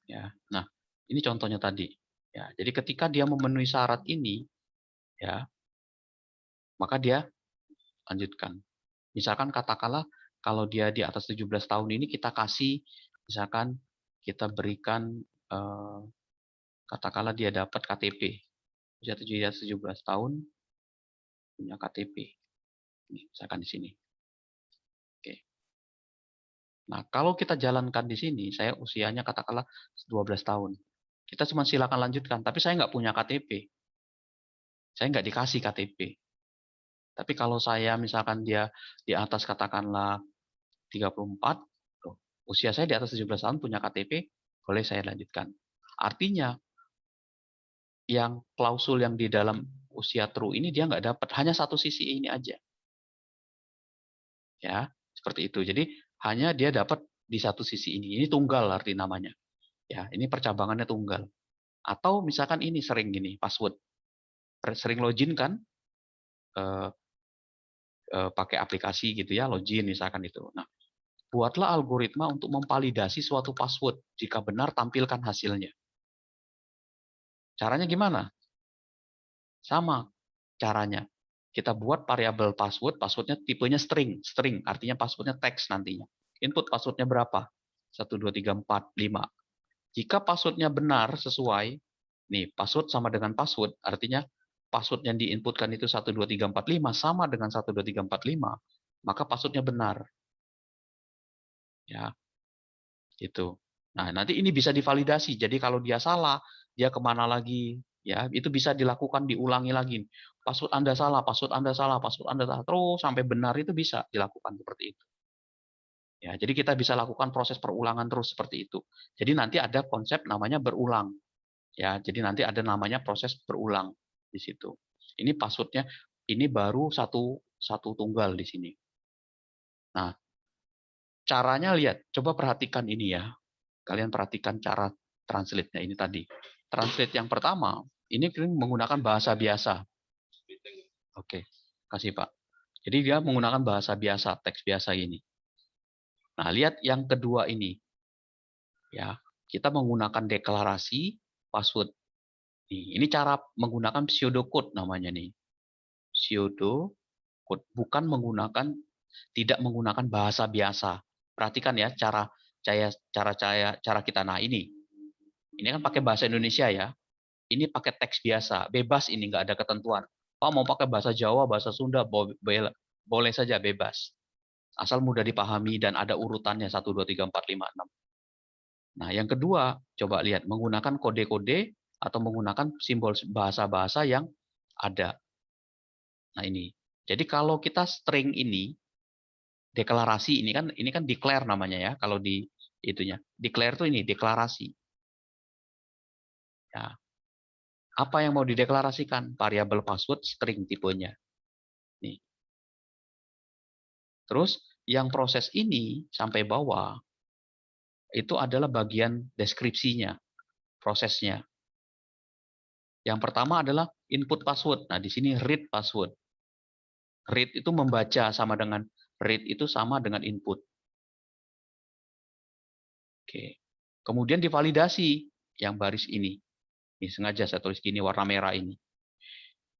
Ya. Nah, ini contohnya tadi. Ya, jadi ketika dia memenuhi syarat ini, ya, maka dia lanjutkan. Misalkan katakanlah kalau dia di atas 17 tahun ini kita kasih, misalkan kita berikan, katakanlah dia dapat KTP. Usia 17 tahun, punya KTP. Misalkan di sini. Oke. Nah, kalau kita jalankan di sini, saya usianya katakanlah 12 tahun. Kita cuma silakan lanjutkan, tapi saya nggak punya KTP. Saya nggak dikasih KTP. Tapi kalau saya misalkan dia di atas katakanlah 34, usia saya di atas 17 tahun punya KTP, boleh saya lanjutkan. Artinya, yang klausul yang di dalam usia true ini dia nggak dapat, hanya satu sisi ini aja. Ya, seperti itu. Jadi hanya dia dapat di satu sisi ini. Ini tunggal arti namanya. Ya, ini percabangannya tunggal. Atau misalkan ini sering gini, password. Sering login kan? pakai aplikasi gitu ya, login misalkan itu. Nah, buatlah algoritma untuk memvalidasi suatu password. Jika benar, tampilkan hasilnya. Caranya gimana? Sama caranya. Kita buat variabel password, passwordnya tipenya string. String artinya passwordnya teks nantinya. Input passwordnya berapa? 1, 2, 3, 4, 5. Jika passwordnya benar sesuai, nih password sama dengan password, artinya password yang diinputkan itu 1, 2, 3, 4, 5 sama dengan 1, 2, 3, 4, 5, maka passwordnya benar. Ya, itu. Nah, nanti ini bisa divalidasi. Jadi kalau dia salah, dia kemana lagi? Ya, itu bisa dilakukan, diulangi lagi. Password Anda salah, password Anda salah, password Anda salah, terus sampai benar itu bisa dilakukan seperti itu. Ya, jadi kita bisa lakukan proses perulangan terus seperti itu. Jadi nanti ada konsep namanya berulang. Ya, jadi nanti ada namanya proses berulang di situ. Ini passwordnya, ini baru satu tunggal di sini. Nah, caranya lihat, coba perhatikan ini ya. Kalian perhatikan cara translate-nya ini tadi. Translate yang pertama, ini menggunakan bahasa biasa. Oke, kasih Pak. Jadi dia menggunakan bahasa biasa, teks biasa ini. Nah, lihat yang kedua ini. Ya, kita menggunakan deklarasi password. Ini cara menggunakan pseudocode namanya nih. Pseudocode, bukan menggunakan, tidak menggunakan bahasa biasa. Perhatikan ya cara kita. Nah, ini kan pakai bahasa Indonesia ya. Ini pakai teks biasa, bebas, ini nggak ada ketentuan. Oh, mau pakai bahasa Jawa, bahasa Sunda, boleh saja, bebas. Asal mudah dipahami dan ada urutannya 1, 2, 3, 4, 5, 6. Nah, yang kedua, coba lihat menggunakan kode-kode atau menggunakan simbol bahasa-bahasa yang ada. Nah, ini. Jadi kalau kita string ini, deklarasi ini kan declare namanya ya, kalau di itunya. Declare itu ini deklarasi. Ya. Apa yang mau dideklarasikan? Variabel password string tipenya. Nih. Terus yang proses ini sampai bawah itu adalah bagian deskripsinya, prosesnya. Yang pertama adalah input password. Nah, di sini read password. Read itu membaca sama dengan read itu sama dengan input. Oke. Kemudian divalidasi yang baris ini. Ini sengaja saya tulis gini warna merah ini.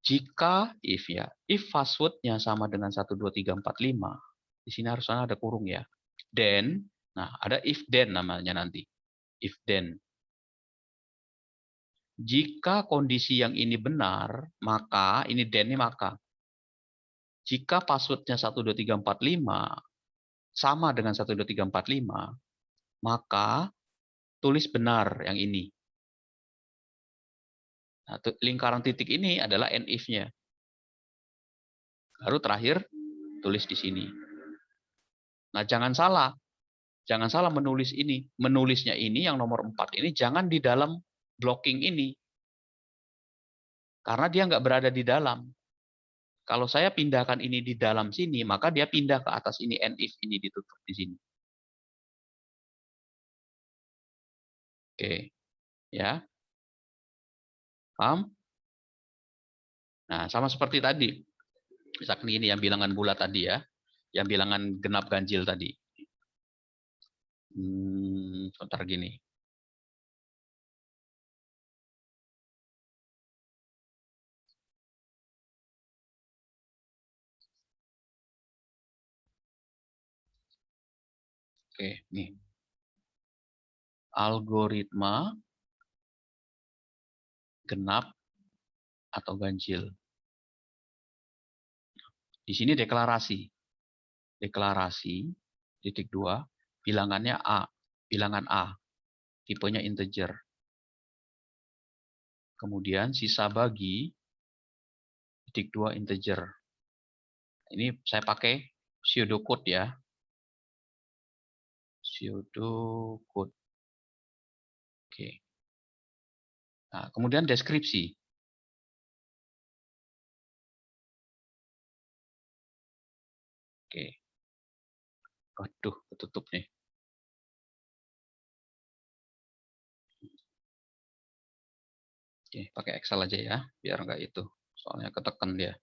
Jika if passwordnya sama dengan 1, 2, 3, 4, 5, di sini harusnya ada kurung ya. Then, nah ada if then namanya nanti. If then. Jika kondisi yang ini benar, maka ini then ini maka. Jika passwordnya 1, 2, 3, 4, 5 sama dengan 1, 2, 3, 4, 5, maka tulis benar yang ini. Nah, lingkaran titik ini adalah end if-nya. Baru terakhir tulis di sini. Nah, jangan salah. Jangan salah menulis ini. Menulisnya ini yang nomor 4 ini jangan di dalam blocking ini. Karena dia nggak berada di dalam. Kalau saya pindahkan ini di dalam sini, maka dia pindah ke atas ini, end if ini ditutup di sini. Oke. Ya. Paham? Nah, sama seperti tadi. Misalkan ini yang bilangan bulat tadi ya. Yang bilangan genap ganjil tadi. Sebentar gini. Oke, nih. Algoritma genap atau ganjil. Di sini deklarasi. Deklarasi, titik 2, bilangannya A. Bilangan A. Tipenya integer. Kemudian sisa bagi, titik 2 integer. Ini saya pakai pseudocode ya. Pseudocode. Oke. Nah, kemudian deskripsi. Oke. Waduh, ketutup nih. Oke, pakai Excel aja ya, biar nggak itu. Soalnya ketekan dia.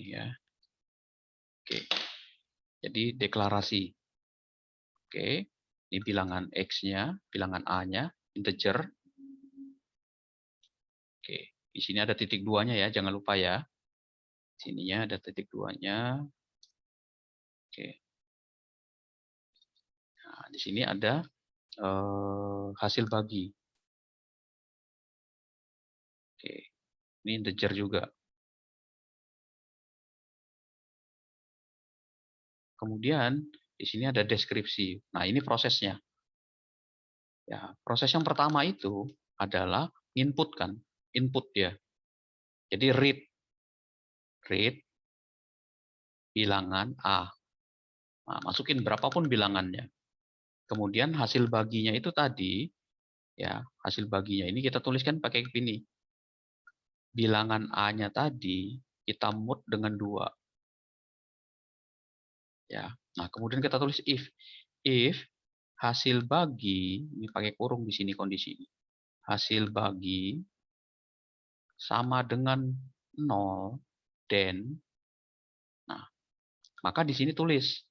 ya. Oke. Jadi deklarasi. Oke. Ini bilangan X-nya, bilangan A-nya, integer. Oke. Di sini ada titik 2-nya ya, jangan lupa ya. Sininya ada titik 2-nya. Oke. Nah, di sini ada hasil bagi. Oke. Ini integer juga. Kemudian di sini ada deskripsi. Nah, ini prosesnya. Ya, proses yang pertama itu adalah input kan, input ya. Jadi read bilangan A. Nah, masukin berapapun bilangannya. Kemudian hasil baginya itu tadi, ya hasil baginya ini kita tuliskan pakai ini. Bilangan A-nya tadi kita mut dengan 2. Ya. Nah, kemudian kita tulis if hasil bagi, ini pakai kurung di sini kondisi ini. Hasil bagi sama dengan 0, then nah, maka di sini tulis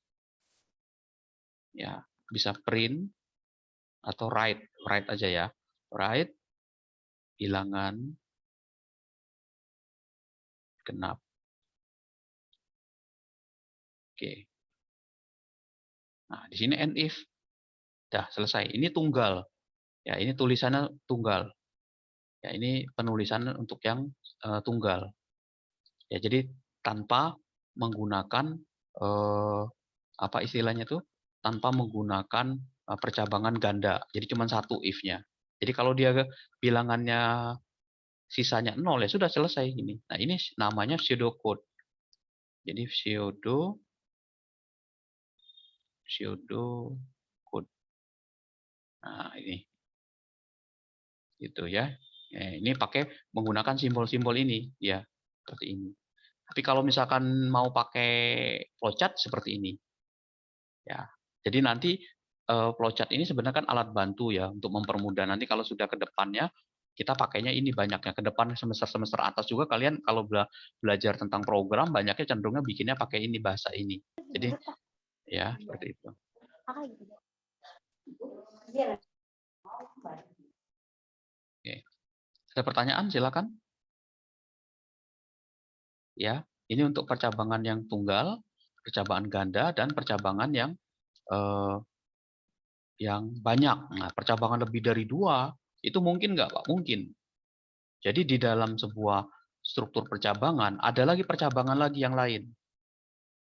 ya, bisa print atau write aja ya. Write bilangan genap. Oke. Nah, di sini end if. Dah selesai. Ini tunggal. Ya, ini tulisannya tunggal. Ya, ini penulisan untuk yang tunggal. Ya, jadi tanpa menggunakan apa istilahnya tuh? Tanpa menggunakan percabangan ganda. Jadi cuma satu if-nya. Jadi kalau dia bilangannya sisanya 0 ya sudah selesai ini. Nah, ini namanya pseudocode. Jadi pseudocode. Nah, ini. Gitu ya. Ini pakai menggunakan simbol-simbol ini ya, seperti ini. Tapi kalau misalkan mau pakai flowchart seperti ini. Ya. Jadi nanti flowchart ini sebenarnya kan alat bantu ya untuk mempermudah. Nanti kalau sudah ke depannya kita pakainya ini banyaknya. Ke depan semester-semester atas juga kalian kalau belajar tentang program banyaknya cenderungnya bikinnya pakai ini bahasa ini. Jadi ya seperti itu. Oke. Ada pertanyaan silakan. Ya, ini untuk percabangan yang tunggal, percabangan ganda dan percabangan yang banyak. Nah, percabangan lebih dari 2 itu mungkin nggak, Pak? Mungkin. Jadi di dalam sebuah struktur percabangan ada lagi percabangan lagi yang lain.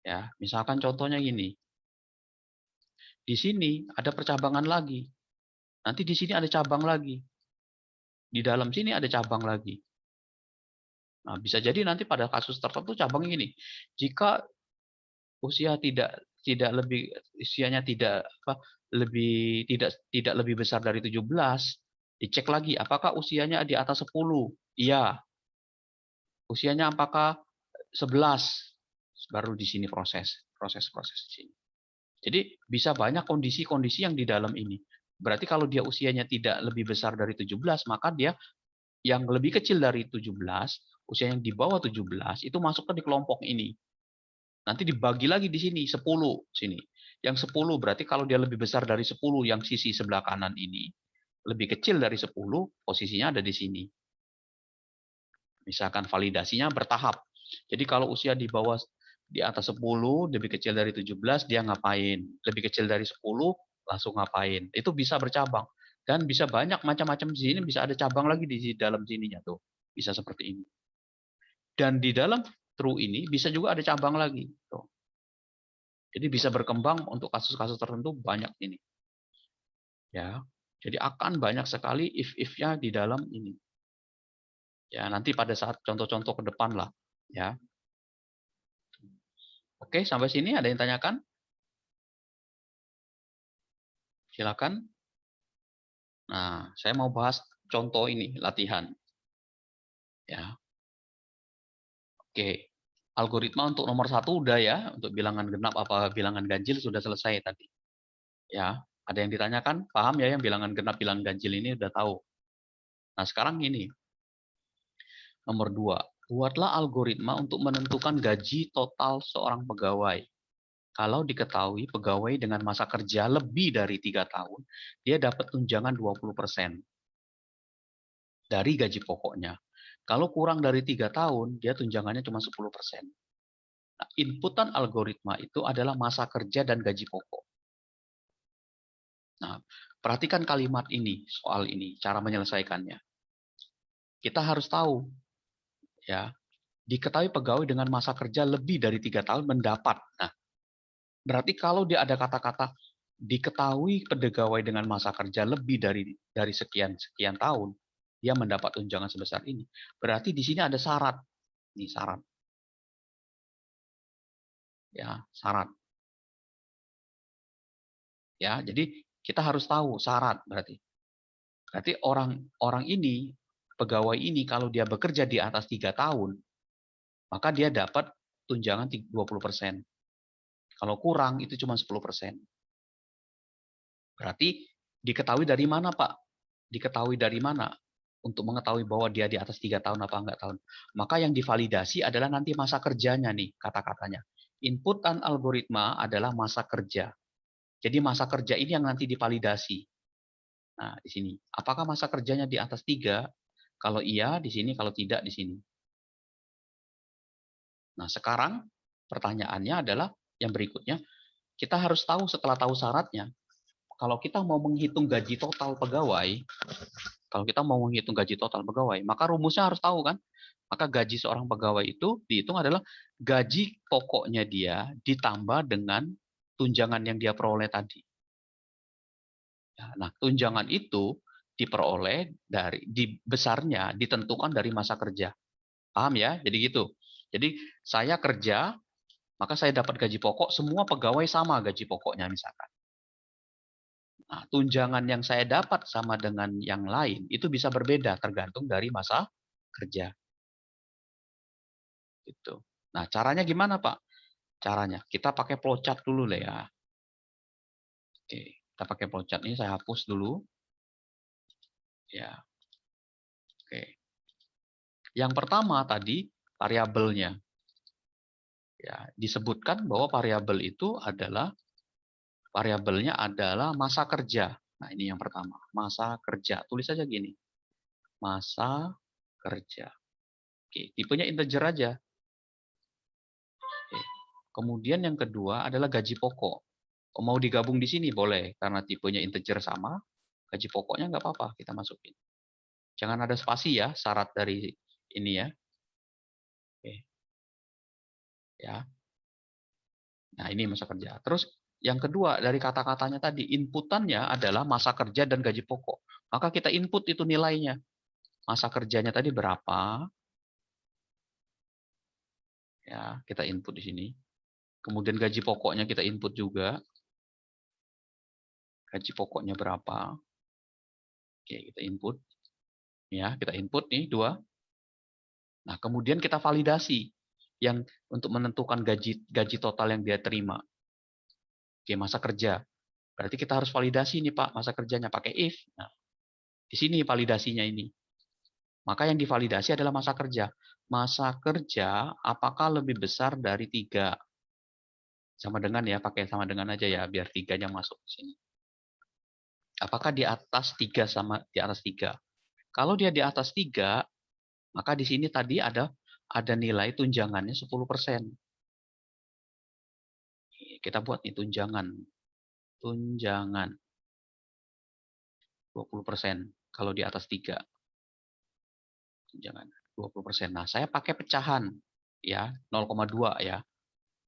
Ya, misalkan contohnya gini. Di sini ada percabangan lagi. Nanti di sini ada cabang lagi. Di dalam sini ada cabang lagi. Nah, bisa jadi nanti pada kasus tertentu cabang ini. Jika usia tidak lebih usianya tidak apa lebih tidak lebih besar dari 17, dicek lagi apakah usianya di atas 10. Iya. Usianya apakah 11? Baru di sini proses di sini. Jadi bisa banyak kondisi-kondisi yang di dalam ini. Berarti kalau dia usianya tidak lebih besar dari 17, maka dia yang lebih kecil dari 17, usia yang di bawah 17 itu masuk ke di kelompok ini. Nanti dibagi lagi di sini 10 sini. Yang 10 berarti kalau dia lebih besar dari 10 yang sisi sebelah kanan ini, lebih kecil dari 10 posisinya ada di sini. Misalkan validasinya bertahap. Jadi kalau usia di bawah di atas 10, lebih kecil dari 17 dia ngapain? Lebih kecil dari 10 langsung ngapain? Itu bisa bercabang dan bisa banyak macam-macam di sini, bisa ada cabang lagi di dalam sininya tuh. Bisa seperti ini. Dan di dalam true ini bisa juga ada cabang lagi. Tuh. Jadi bisa berkembang untuk kasus-kasus tertentu banyak ini. Ya. Jadi akan banyak sekali if-if-nya di dalam ini. Ya, nanti pada saat contoh-contoh ke depan lah, ya. Oke, sampai sini ada yang tanyakan? Silakan. Nah, saya mau bahas contoh ini, latihan. Ya. Oke. Algoritma untuk nomor 1 udah ya, untuk bilangan genap apa bilangan ganjil sudah selesai tadi. Ya, ada yang ditanyakan? Paham ya yang bilangan genap, bilangan ganjil ini udah tahu. Nah, sekarang ini. Nomor 2. buatlah algoritma untuk menentukan gaji total seorang pegawai. Kalau diketahui pegawai dengan masa kerja lebih dari 3 tahun, dia dapat tunjangan 20% dari gaji pokoknya. Kalau kurang dari 3 tahun, dia tunjangannya cuma 10%. Nah, inputan algoritma itu adalah masa kerja dan gaji pokok. Nah, perhatikan kalimat ini, soal ini, cara menyelesaikannya. Kita harus tahu, ya, diketahui pegawai dengan masa kerja lebih dari 3 tahun mendapat. Nah, berarti kalau dia ada kata-kata diketahui pegawai dengan masa kerja lebih dari sekian tahun, dia mendapat tunjangan sebesar ini. Berarti di sini ada syarat. Ini syarat. Ya, syarat. Ya, jadi kita harus tahu syarat berarti. Berarti orang ini, pegawai ini kalau dia bekerja di atas 3 tahun, maka dia dapat tunjangan 20%. Kalau kurang itu cuma 10%. Berarti diketahui dari mana, Pak? Diketahui dari mana? Untuk mengetahui bahwa dia di atas 3 tahun apa enggak tahun. Maka yang divalidasi adalah nanti masa kerjanya nih, kata-katanya. Inputan algoritma adalah masa kerja. Jadi masa kerja ini yang nanti divalidasi. Nah, di sini. Apakah masa kerjanya di atas 3? Kalau iya, di sini. Kalau tidak, di sini. Nah, sekarang pertanyaannya adalah yang berikutnya. Kita harus tahu setelah tahu syaratnya. Kalau kita mau menghitung gaji total pegawai, maka rumusnya harus tahu kan? Maka gaji seorang pegawai itu dihitung adalah gaji pokoknya dia ditambah dengan tunjangan yang dia peroleh tadi. Nah, tunjangan itu diperoleh besarnya ditentukan dari masa kerja. Paham ya? Jadi gitu. Jadi saya kerja, maka saya dapat gaji pokok, semua pegawai sama gaji pokoknya misalkan. Nah, tunjangan yang saya dapat sama dengan yang lain itu bisa berbeda tergantung dari masa kerja. Gitu. Nah, caranya gimana, Pak? Caranya kita pakai flowchart dulu lah ya. Oke, kita pakai flowchart ini saya hapus dulu. Ya. Oke. Yang pertama tadi variabelnya. Ya, disebutkan bahwa variabelnya adalah masa kerja. Nah, ini yang pertama, masa kerja. Tulis saja gini. Masa kerja. Oke, tipenya integer aja. Oke. Kemudian yang kedua adalah gaji pokok. Mau digabung di sini boleh, karena tipenya integer sama, gaji pokoknya nggak apa-apa, kita masukin. Jangan ada spasi ya, syarat dari ini ya. Oke. Ya. Nah, ini masa kerja. Terus yang kedua dari kata-katanya tadi, inputannya adalah masa kerja dan gaji pokok. Maka kita input itu nilainya. Masa kerjanya tadi berapa? Ya, kita input di sini. Kemudian gaji pokoknya kita input juga. Gaji pokoknya berapa? Oke, kita input. Ya, kita input nih 2. Nah, kemudian kita validasi yang untuk menentukan gaji total yang dia terima. Oke, masa kerja. Berarti kita harus validasi nih Pak, masa kerjanya pakai if. Nah, di sini validasinya ini. Maka yang divalidasi adalah masa kerja. Masa kerja apakah lebih besar dari 3? Sama dengan ya, pakai sama dengan aja ya, biar 3-nya masuk di sini. Apakah di atas 3 sama di atas 3? Kalau dia di atas 3, maka di sini tadi ada nilai tunjangannya 10%. Kita buat nih tunjangan. Tunjangan 20% kalau di atas 3. Tunjangan 20%. Nah, saya pakai pecahan ya, 0,2 ya.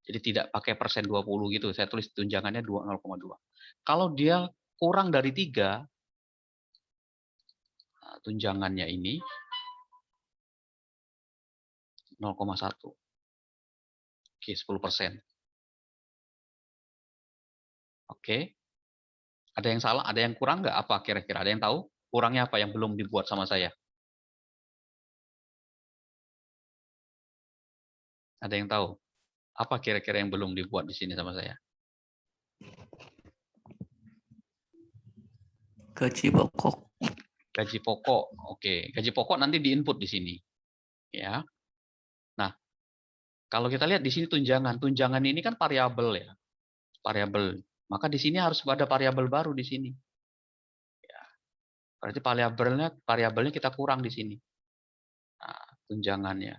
Jadi tidak pakai persen 20 gitu. Saya tulis tunjangannya 0,2. Kalau dia kurang dari 3, nah, tunjangannya ini 0,1. Oke, 10%. Oke. Ada yang salah? Ada yang kurang nggak? Apa kira-kira? Ada yang tahu? Kurangnya apa yang belum dibuat sama saya? Ada yang tahu? Apa kira-kira yang belum dibuat di sini sama saya? Gaji pokok. Gaji pokok. Oke, gaji pokok nanti diinput di sini. Ya. Kalau kita lihat di sini tunjangan. Tunjangan ini kan variabel ya. Variabel. Maka di sini harus ada variabel baru di sini. Ya, berarti variabelnya kita kurang di sini. Nah, tunjangannya.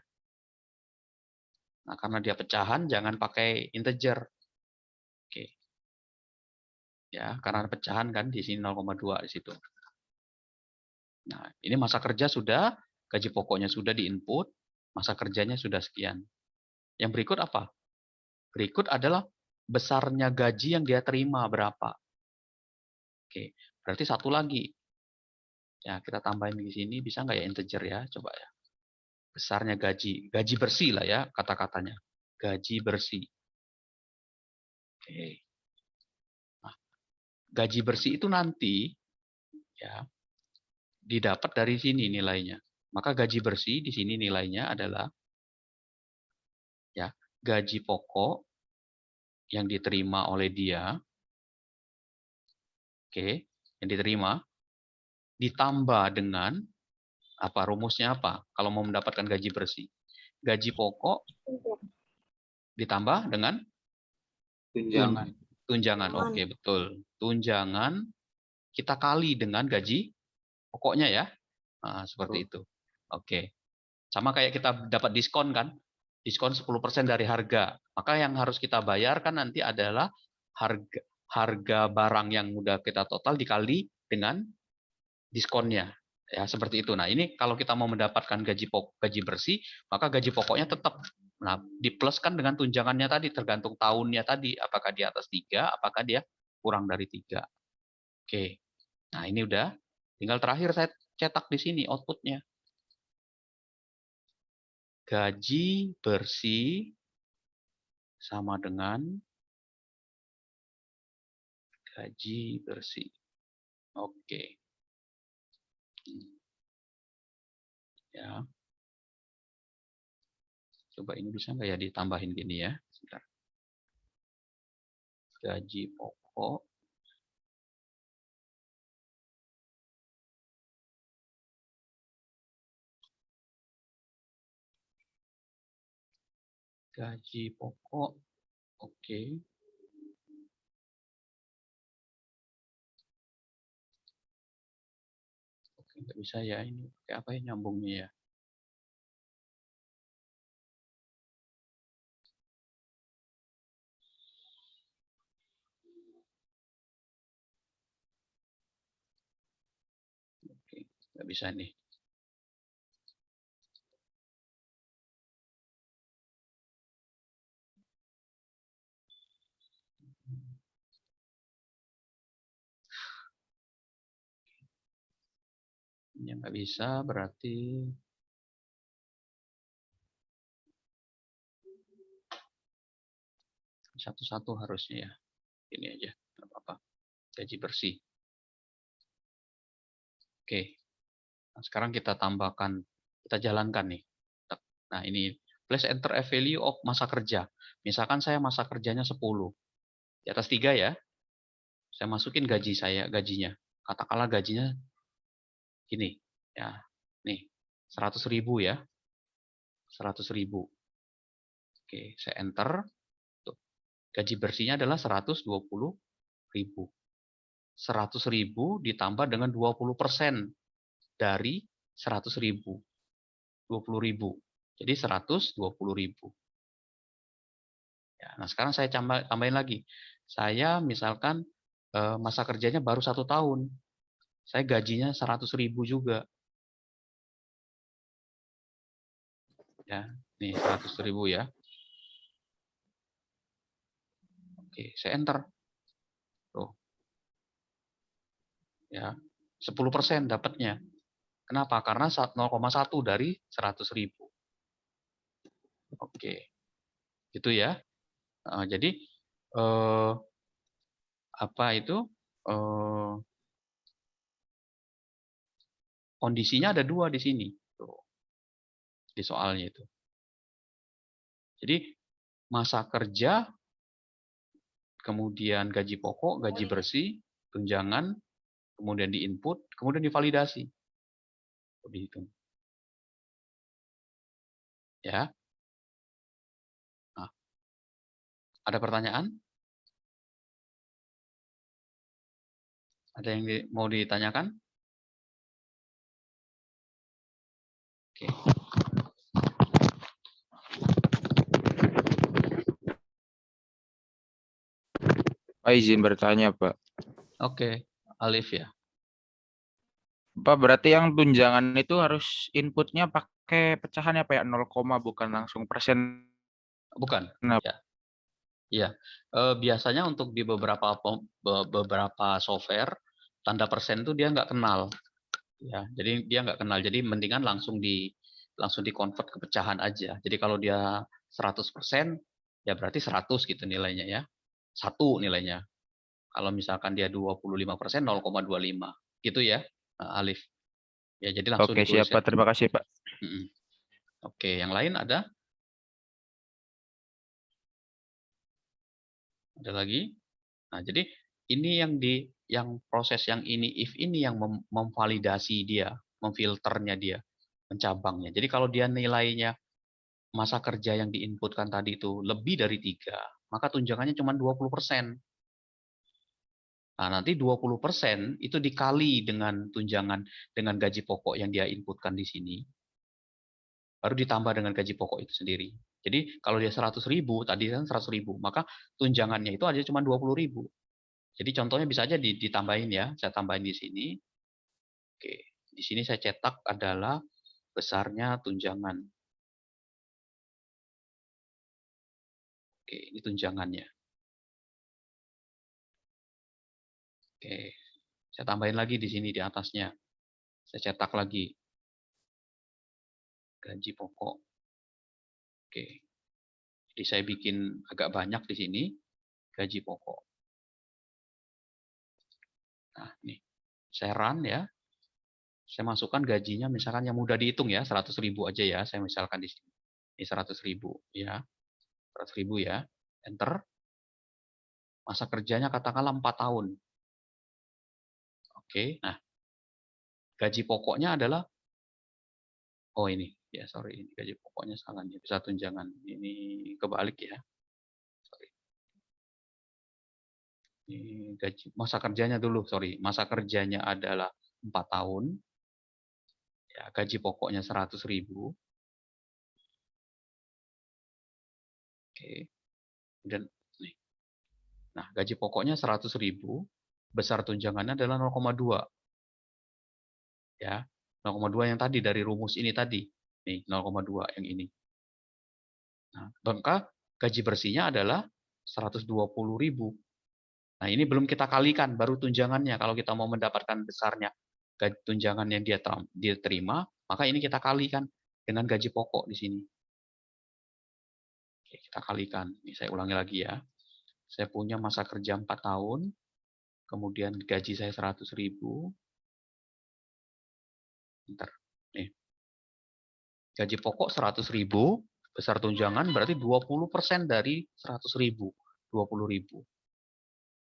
Nah, karena dia pecahan, jangan pakai integer. Oke. Ya, karena pecahan kan di sini 0,2 di situ. Nah, ini masa kerja sudah, gaji pokoknya sudah diinput, masa kerjanya sudah sekian. Yang berikut apa? Berikut adalah besarnya gaji yang dia terima berapa. Oke, berarti satu lagi. Ya, kita tambahin di sini, bisa nggak ya integer ya? Coba ya. Besarnya gaji bersih lah ya kata-katanya. Gaji bersih. Oke. Nah, gaji bersih itu nanti ya didapat dari sini nilainya. Maka gaji bersih di sini nilainya adalah ya gaji pokok yang diterima oleh dia, oke, yang diterima ditambah dengan apa rumusnya apa? Kalau mau mendapatkan gaji bersih, gaji pokok ditambah dengan Tunjangan. tunjangan. Oke, betul. Tunjangan kita kali dengan gaji pokoknya ya. Nah, seperti itu. Oke. Sama kayak kita dapat diskon kan? Diskon 10% dari harga. Maka yang harus kita bayarkan nanti adalah harga barang yang udah kita total dikali dengan diskonnya. Ya, seperti itu. Nah, ini kalau kita mau mendapatkan gaji bersih, maka gaji pokoknya tetap dipluskan dengan tunjangannya tadi, tergantung tahunnya tadi, apakah di atas 3, apakah dia kurang dari 3. Oke. Nah, ini udah. Tinggal terakhir saya cetak di sini outputnya. Gaji bersih sama dengan gaji bersih. Oke. Ya. Coba ini bisa nggak ya ditambahin gini ya. Sebentar. Gaji pokok. Gaji pokok. Oke. Oke, nggak bisa ya ini. Kayak apa ya nyambungnya ya. Oke, nggak bisa nih. Yang nggak bisa berarti satu-satu harusnya ya. Ini aja, nggak apa-apa. Gaji bersih. Oke. Nah, sekarang kita tambahkan, kita jalankan nih. Nah, ini place enter a value of masa kerja. Misalkan saya masa kerjanya 10. Di atas 3 ya. Saya masukin gajinya. Katakanlah gajinya gini. Ya, nih 100.000 ya. 100.000. Oke, saya enter. Tuh. Gaji bersihnya adalah 120.000. 100.000 ditambah dengan 20% dari 100.000. 20.000. Jadi 120.000. Ya, nah sekarang saya tambahin lagi. Saya misalkan masa kerjanya baru 1 tahun. Saya gajinya 100.000 juga. Ya, nih 100.000 ya. Oke, saya enter. Tuh. Ya, 10% dapatnya. Kenapa? Karena 0,1 dari 100.000. Oke, gitu ya. Jadi apa itu? Kondisinya ada 2 di sini. Tuh, di soalnya itu. Jadi masa kerja, kemudian gaji pokok, gaji bersih, tunjangan, kemudian di-input, kemudian divalidasi. Dihitung. Ya. Ada pertanyaan? Ada yang mau ditanyakan? Oke. Pak izin bertanya, Pak. Oke, Alif ya. Pak, berarti yang tunjangan itu harus inputnya pakai pecahannya Pak ya 0, bukan langsung persen. Bukan. Nah, Ya. Iya. Biasanya untuk di beberapa software tanda persen itu dia nggak kenal. Ya, jadi dia nggak kenal. Jadi mendingan langsung di convert ke pecahan aja. Jadi kalau dia 100%, ya berarti 100 gitu nilainya ya. 1 nilainya. Kalau misalkan dia 25%, 0,25. Gitu ya, Alif. Ya, jadi langsung oke, ditulis siap ya. Pak. Terima kasih Pak. Oke, yang lain ada? Ada lagi? Nah, jadi ini yang proses yang ini if ini yang memvalidasi dia, memfilternya dia, mencabangnya. Jadi kalau dia nilainya masa kerja yang diinputkan tadi itu lebih dari 3, maka tunjangannya cuma 20%. Nah, nanti 20% itu dikali dengan tunjangan dengan gaji pokok yang dia inputkan di sini. Baru ditambah dengan gaji pokok itu sendiri. Jadi kalau dia 100.000, tadi kan 100.000, maka tunjangannya itu aja cuma 20.000. Jadi contohnya bisa aja ditambahin ya, saya tambahin di sini. Oke, di sini saya cetak adalah besarnya tunjangan. Oke, ini tunjangannya. Oke, saya tambahin lagi di sini di atasnya. Saya cetak lagi gaji pokok. Oke, jadi saya bikin agak banyak di sini gaji pokok. Nah, ini saya run ya. Saya masukkan gajinya misalkan yang mudah dihitung ya, 100.000 aja ya, saya misalkan di sini. Ini 100.000 ya. 100.000 ya. Enter. Masa kerjanya katakanlah 4 tahun. Oke, nah gaji pokoknya adalah, oh ini, ya sorry, ini gaji pokoknya salah nih, bisa tunjangan. Ini kebalik ya. Sorry. Ini gaji, masa kerjanya dulu, sorry. Masa kerjanya adalah 4 tahun. Ya, gaji pokoknya 100.000. Oke. Dan nih. Nah, gaji pokoknya 100.000, besar tunjangannya adalah 0,2. Ya, 0,2 yang tadi dari rumus ini tadi. Nih, 0,2 yang ini. Nah, maka gaji bersihnya adalah 120.000. Nah, ini belum kita kalikan, baru tunjangannya. Kalau kita mau mendapatkan besarnya tunjangan yang dia terima, maka ini kita kalikan dengan gaji pokok di sini. Oke, kita kalikan. Ini saya ulangi lagi ya. Saya punya masa kerja 4 tahun, kemudian gaji saya 100.000. Bentar. Nih. Gaji pokok 100.000, besar tunjangan berarti 20% dari 100.000. 20.000.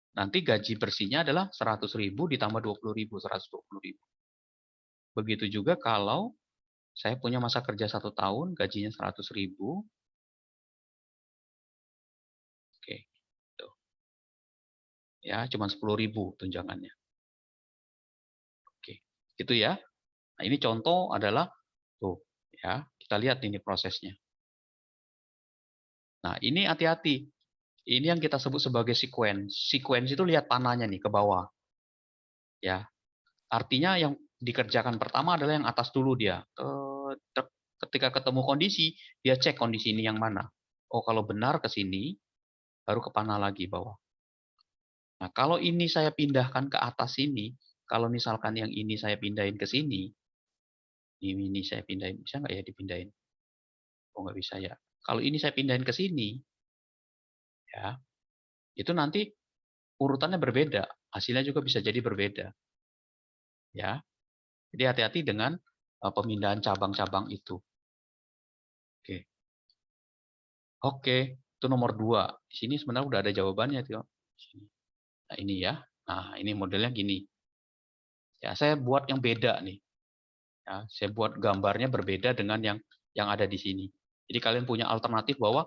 Nanti gaji bersihnya adalah 100.000 ditambah 20.000, 120.000. Begitu juga kalau saya punya masa kerja 1 tahun, gajinya 100.000. Oke, tuh. Ya, cuma 10.000 tunjangannya. Oke, gitu ya. Nah, ini contoh adalah tuh, ya. Kita lihat ini prosesnya. Nah, ini hati-hati. Ini yang kita sebut sebagai sequence. Sequence itu lihat panahnya nih ke bawah. Ya. Artinya yang dikerjakan pertama adalah yang atas dulu dia. Ketika ketemu kondisi, dia cek kondisi ini yang mana. Oh, kalau benar ke sini, baru ke panah lagi bawah. Nah, kalau ini saya pindahkan ke atas sini, kalau misalkan yang ini saya pindahin ke sini, ini saya pindahin, bisa nggak ya dipindahin? Oh, nggak bisa ya. Kalau ini saya pindahin ke sini, ya, itu nanti urutannya berbeda, hasilnya juga bisa jadi berbeda. Ya, jadi hati-hati dengan pemindahan cabang-cabang itu. Oke. Oke, itu nomor 2. Di sini sebenarnya udah ada jawabannya, Tio. Nah, ini ya. Nah, ini modelnya gini. Ya, saya buat yang beda nih. Ya, saya buat gambarnya berbeda dengan yang ada di sini. Jadi kalian punya alternatif bahwa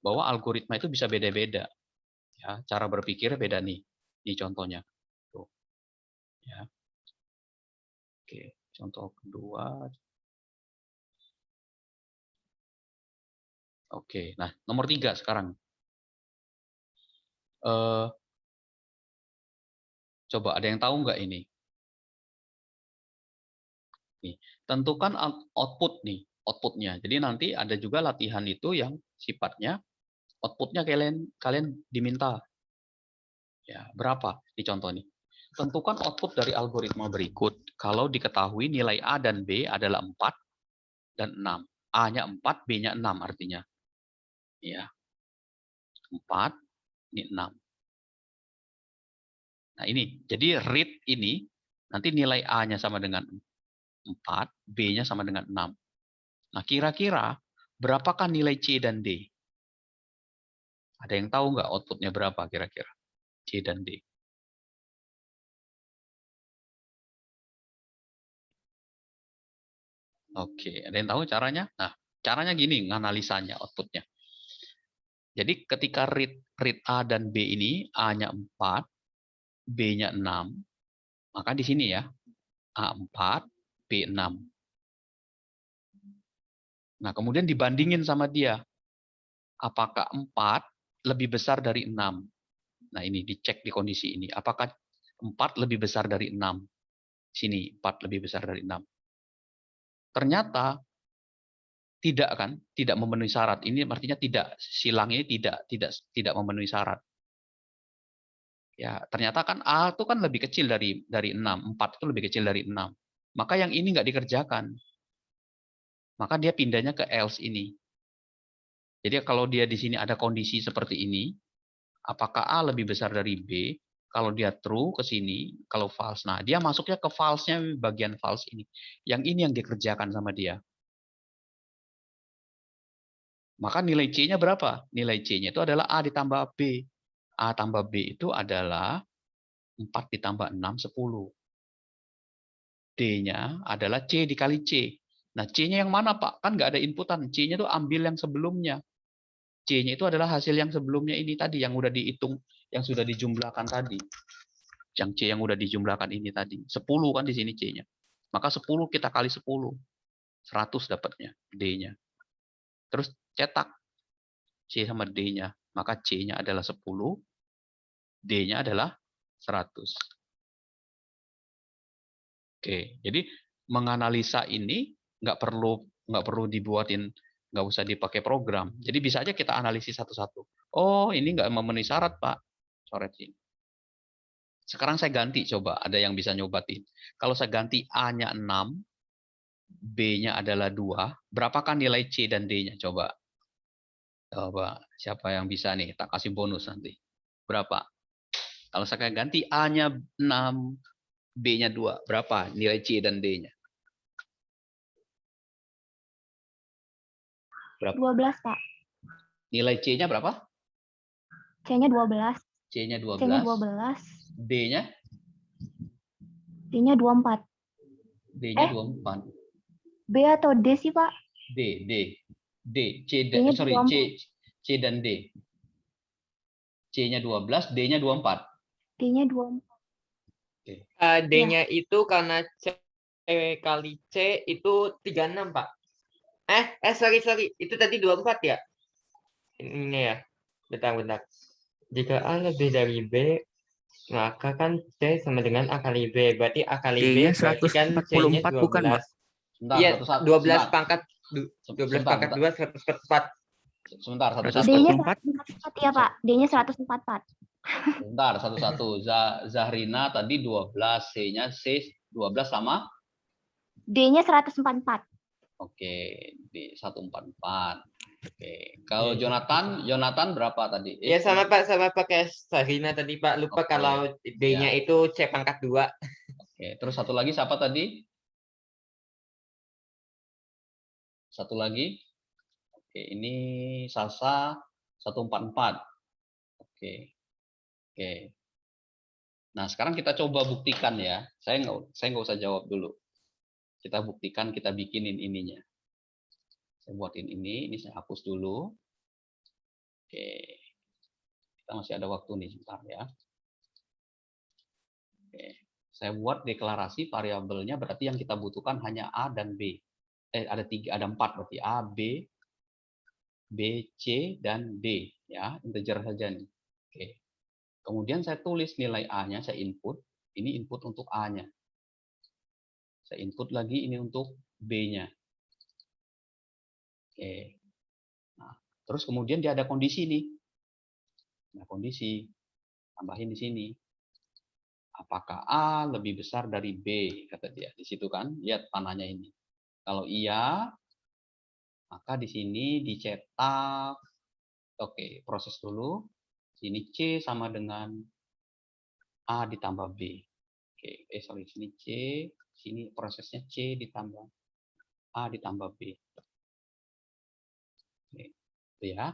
bahwa algoritma itu bisa beda-beda. Ya, cara berpikirnya beda nih. Ini contohnya. Tuh. Ya. Oke, contoh kedua. Oke, nah nomor 3 sekarang. Coba ada yang tahu nggak ini? Nih, tentukan outputnya. Jadi nanti ada juga latihan itu yang sifatnya outputnya kalian diminta. Ya, berapa? Di contoh nih. Tentukan output dari algoritma berikut kalau diketahui nilai A dan B adalah 4 dan 6. A-nya 4, B-nya 6 artinya. Ya. 4, ini 6. Nah, ini. Jadi read ini nanti nilai A-nya sama dengan 4, B-nya sama dengan 6. Nah, kira-kira berapakah nilai C dan D? Ada yang tahu nggak outputnya berapa kira-kira? C dan D. Oke, ada yang tahu caranya? Nah, caranya gini, nganalisanya outputnya. Jadi ketika read A dan B ini, A-nya 4, B-nya 6, maka di sini ya, A 4, B 6. Nah, kemudian dibandingin sama dia. Apakah 4 lebih besar dari 6? Nah, ini dicek di kondisi ini. Apakah 4 lebih besar dari 6? Sini, 4 lebih besar dari 6. Ternyata tidak kan? Tidak memenuhi syarat. Ini artinya tidak, silang ini tidak memenuhi syarat. Ya, ternyata kan A itu kan lebih kecil dari 6. 4 itu lebih kecil dari 6. Maka yang ini nggak dikerjakan. Maka dia pindahnya ke else ini. Jadi kalau dia di sini ada kondisi seperti ini, apakah A lebih besar dari B? Kalau dia true ke sini, kalau false. Nah, dia masuknya ke false-nya bagian false ini. Yang ini yang dikerjakan sama dia. Maka nilai C-nya berapa? Nilai C-nya itu adalah A ditambah B. A tambah B itu adalah 4 ditambah 6, 10. D-nya adalah C dikali C. Nah, C-nya yang mana, Pak? Kan nggak ada inputan. C-nya itu ambil yang sebelumnya. C-nya itu adalah hasil yang sebelumnya ini tadi, yang udah dihitung, yang sudah dijumlahkan tadi. Yang C yang udah dijumlahkan ini tadi. 10 kan di sini C-nya. Maka 10 kita kali 10. 100 dapatnya D-nya. Terus cetak C sama D-nya. Maka C-nya adalah 10. D-nya adalah 100. Oke, jadi menganalisa ini nggak perlu dibuatin, nggak usah dipakai program. Jadi bisa aja kita analisis satu-satu. Oh, ini nggak memenuhi syarat, Pak. Coret ini. Sekarang saya ganti, coba. Ada yang bisa nyobatin. Kalau saya ganti A-nya 6, B-nya adalah 2, berapakah nilai C dan D-nya? Coba. Coba, siapa yang bisa nih? Tak kasih bonus nanti. Berapa? Kalau saya ganti A-nya 6, B-nya 2, berapa nilai C dan D-nya? Berapa? 12, Pak. Nilai C-nya berapa? C-nya 12. C-nya 12. C-nya 12. D-nya? D-nya 24. D-nya 24. B atau D sih, Pak? D. C, D-nya sorry, 24. C dan D. C-nya 12, D-nya 24. D-nya 24. D-nya itu karena C kali C itu 36, Pak. Sorry. Itu tadi 24 ya? Ini ya. Bentar. Jika A lebih dari B, maka kan C sama dengan A kali B. Berarti A kali B D-nya berarti kan C-nya 144 bukan, Pak? 12. Sebentar, Iya, satu-satu. 12 Sebentar. pangkat 12 pangkat 2, 144. Sebentar, satu-satu. D-nya 144. 144 ya, Pak. D-nya 144. Sebentar, satu-satu. Zahrina tadi 12, C-nya C 12 sama? D-nya 144. Oke, di 144. Oke. Kalau Jonathan berapa tadi? Ya sama Pak, sama pakai Sarina tadi Pak. Lupa Oke. kalau D-nya Ya. itu C pangkat 2. Oke, terus satu lagi siapa tadi? Satu lagi. Oke, ini Salsa 144. Oke. Nah, sekarang kita coba buktikan ya. Saya nggak usah jawab dulu. Kita buktikan, kita bikinin ininya. Saya buatin ini saya hapus dulu. Oke. Kita masih ada waktu nih, sebentar ya. Oke. Saya buat deklarasi variabelnya, berarti yang kita butuhkan hanya A dan B. Ada 4 berarti A, B, C, dan D. Ya, integer saja nih. Oke. Kemudian saya tulis nilai A-nya, saya input. Ini input untuk A-nya. Saya input lagi ini untuk B-nya. Oke. Nah, terus kemudian dia ada kondisi nih. Nah, kondisi. Tambahin di sini. Apakah A lebih besar dari B? Kata dia. Di situ kan, lihat panahnya ini. Kalau iya, maka di sini dicetak. Oke, proses dulu. Sini C sama dengan A ditambah B. Oke, sini C. Sini prosesnya C ditambah A ditambah B. Oke, itu ya.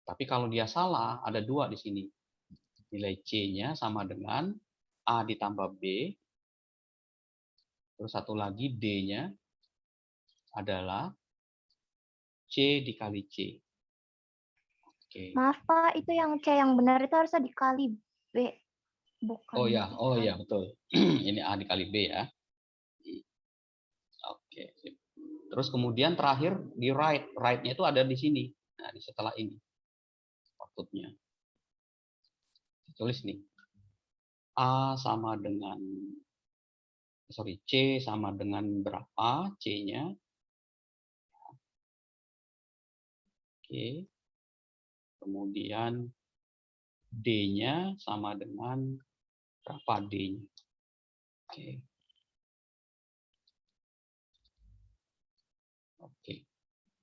Tapi kalau dia salah, ada 2 di sini. Nilai C-nya sama dengan A ditambah B. Terus satu lagi D-nya adalah C dikali C. Oke. Maaf Pak, itu yang C yang benar itu harusnya dikali B. Bukan Oh ya, dikali. betul. Ini A dikali B ya. Oke. Sip. Terus kemudian terakhir di write. Write-nya itu ada di sini. Nah, di setelah ini. Output-nya. Tulis nih. A sama dengan C sama dengan berapa C-nya? Oke. Kemudian D-nya sama dengan berapa D-nya? Oke. Oke.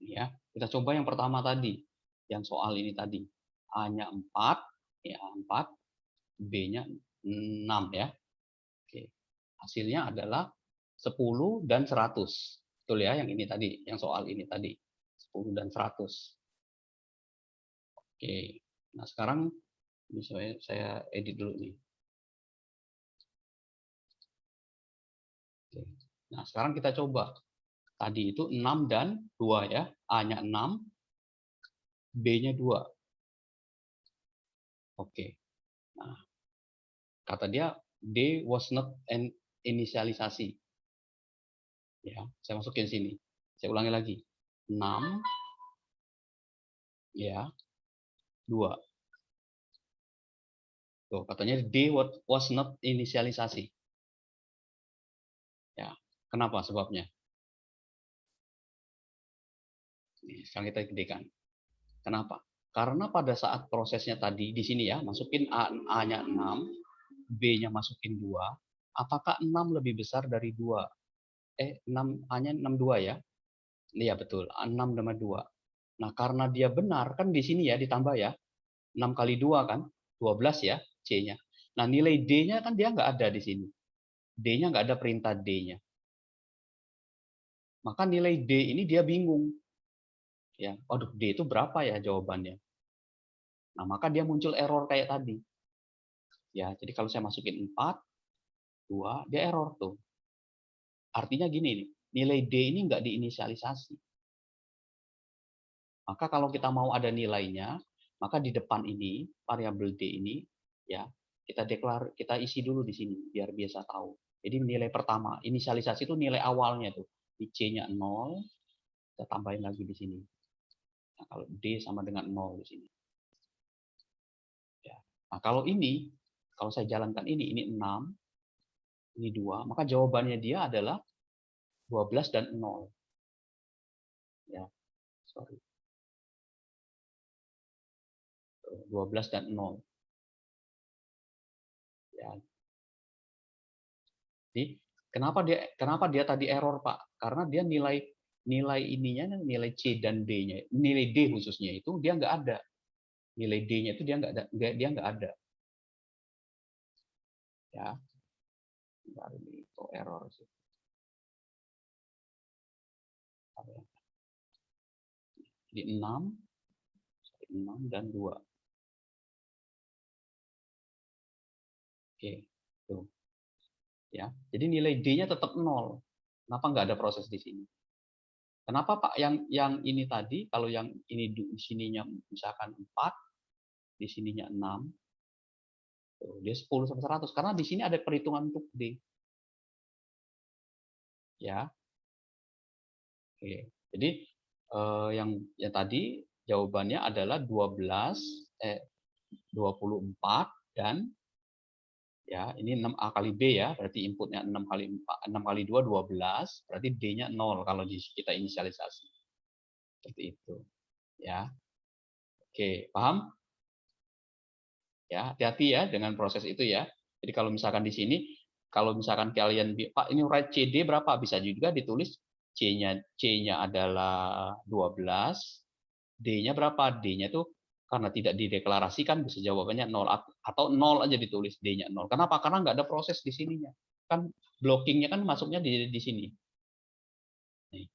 Ya, kita coba yang pertama tadi. Yang soal ini tadi. A-nya 4, ya 4, B-nya 6 ya. Oke. Hasilnya adalah 10 dan 100. Betul ya, yang ini tadi, yang soal ini tadi. 10 dan 100. Oke. Nah, sekarang ini saya edit dulu nih. Oke. Nah, sekarang kita coba. Tadi itu 6 dan 2 ya. A-nya 6, B-nya 2. Oke. Nah, kata dia D was not an inisialisasi. Ya, saya masukin sini. Saya ulangi lagi. 6 ya, 2. Tuh, katanya D was not inisialisasi. Ya, kenapa sebabnya? Nih, sekarang kita gedekan. Kenapa? Karena pada saat prosesnya tadi di sini ya, masukin A-nya 6, B-nya masukin 2, apakah 6 lebih besar dari 2? 6 A-nya 62 ya? Iya betul, 6 tambah 2. Nah, karena dia benar kan di sini ya ditambah ya. 6 kali 2 kan 12 ya C-nya. Nah, nilai D-nya kan dia nggak ada di sini. D-nya nggak ada perintah D-nya. Maka nilai D ini dia bingung. Ya, waduh D itu berapa ya jawabannya? Nah, maka dia muncul error kayak tadi. Ya, jadi kalau saya masukin 4, 2, dia error tuh. Artinya gini nih, nilai D ini nggak diinisialisasi. Maka kalau kita mau ada nilainya, maka di depan ini, variabel D ini, ya kita isi dulu di sini, biar biasa tahu. Jadi nilai pertama, inisialisasi itu nilai awalnya tuh. C-nya 0, kita tambahin lagi di sini. Nah, kalau D sama dengan 0 di sini. Ya. Nah, kalau saya jalankan ini 6, ini 2, maka jawabannya dia adalah 12 dan 0. Ya, sorry. 12 dan 0. Ya. Jadi, kenapa dia tadi error, Pak? Karena dia nilai ininya, nilai C dan D-nya, nilai D khususnya itu dia nggak ada. Nilai D-nya itu dia nggak ada. Ya. Bentar, ini kok error sih. Jadi 6 dan 2. Oke, tuh. Ya. Jadi nilai D-nya tetap 0. Kenapa nggak ada proses di sini? Kenapa Pak yang ini tadi, kalau yang ini di sininya misalkan 4, di sininya 6, dia 10 sampai 100 karena di sini ada perhitungan untuk D. Ya. Oke. Jadi yang tadi jawabannya adalah 24 dan ya ini 6A kali B ya, berarti inputnya 6 kali 4, 6 kali 2 12, berarti D-nya 0 kalau kita inisialisasi. Seperti itu. Ya. Oke, paham? Ya, hati-hati ya dengan proses itu ya. Jadi kalau misalkan di sini, kalau misalkan kalian, Pak ini right CD berapa? Bisa juga ditulis C-nya adalah 12, D-nya berapa? D-nya itu karena tidak dideklarasikan bisa jawabannya 0 atau 0 aja ditulis D-nya 0. Kenapa? Karena nggak ada proses di sininya. Kan blockingnya kan masuknya di sini. Nih.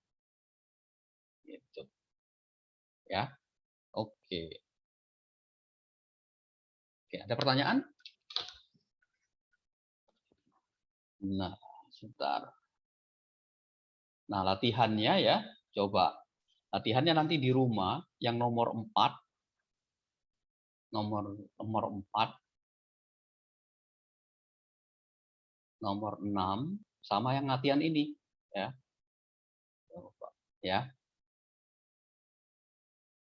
Gitu. Ya. Oke. Oke, ada pertanyaan? Nah, sebentar. Nah, latihannya ya, coba. Latihannya nanti di rumah yang nomor 4, nomor 4, nomor 6 sama yang latihan ini ya. Ya.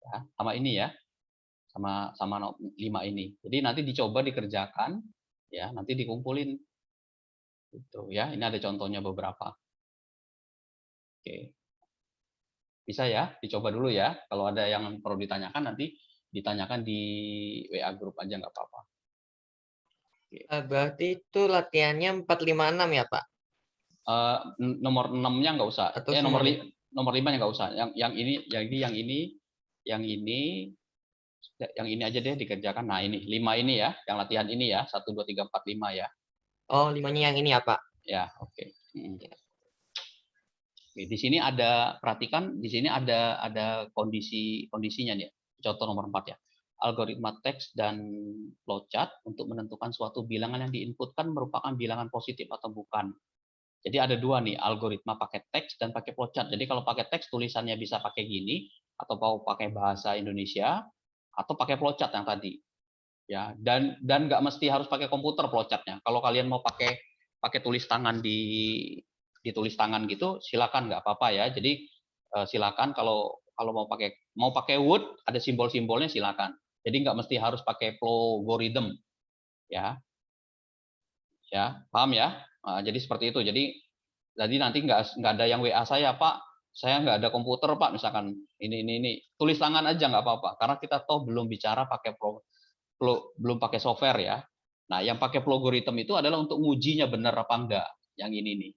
Ya, sama ini ya. Sama 5 ini. Jadi nanti dicoba dikerjakan ya, nanti dikumpulin. Gitu ya. Ini ada contohnya beberapa. Oke. Bisa ya, dicoba dulu ya. Kalau ada yang perlu ditanyakan nanti ditanyakan di WA grup aja nggak apa-apa. Berarti itu latihannya 456 ya, Pak? Nomor 6-nya nggak usah. Atau Nomor semua? 5-nya nggak usah. Yang ini aja deh dikerjakan. Nah, ini 5 ini ya, yang latihan ini ya, 1 2 3 4 5 ya. Oh, 5-nya yang ini ya, Pak? Ya, oke. Oke, di sini ada, perhatikan di sini ada kondisinya nih. Contoh nomor 4 ya. Algoritma teks dan flowchart untuk menentukan suatu bilangan yang diinputkan merupakan bilangan positif atau bukan. Jadi ada dua nih, algoritma pakai teks dan pakai flowchart. Jadi kalau pakai teks tulisannya bisa pakai gini, atau mau pakai bahasa Indonesia, atau pakai flowchart yang tadi. Ya, dan nggak mesti harus pakai komputer flowchartnya. Kalau kalian mau pakai tulis tangan ditulis tangan gitu, silakan nggak apa-apa ya. Jadi silakan kalau mau pakai Word ada simbol-simbolnya silakan. Jadi nggak mesti harus pakai Flowgorithm ya. Ya, paham ya? Nah, jadi seperti itu. Jadi nanti nggak ada yang WA saya, Pak. Saya nggak ada komputer, Pak. Misalkan ini tulis tangan aja nggak apa-apa. Karena kita toh belum bicara pakai belum pakai software ya. Nah, yang pakai Flowgorithm itu adalah untuk ngujinya benar apa enggak. Yang ini nih.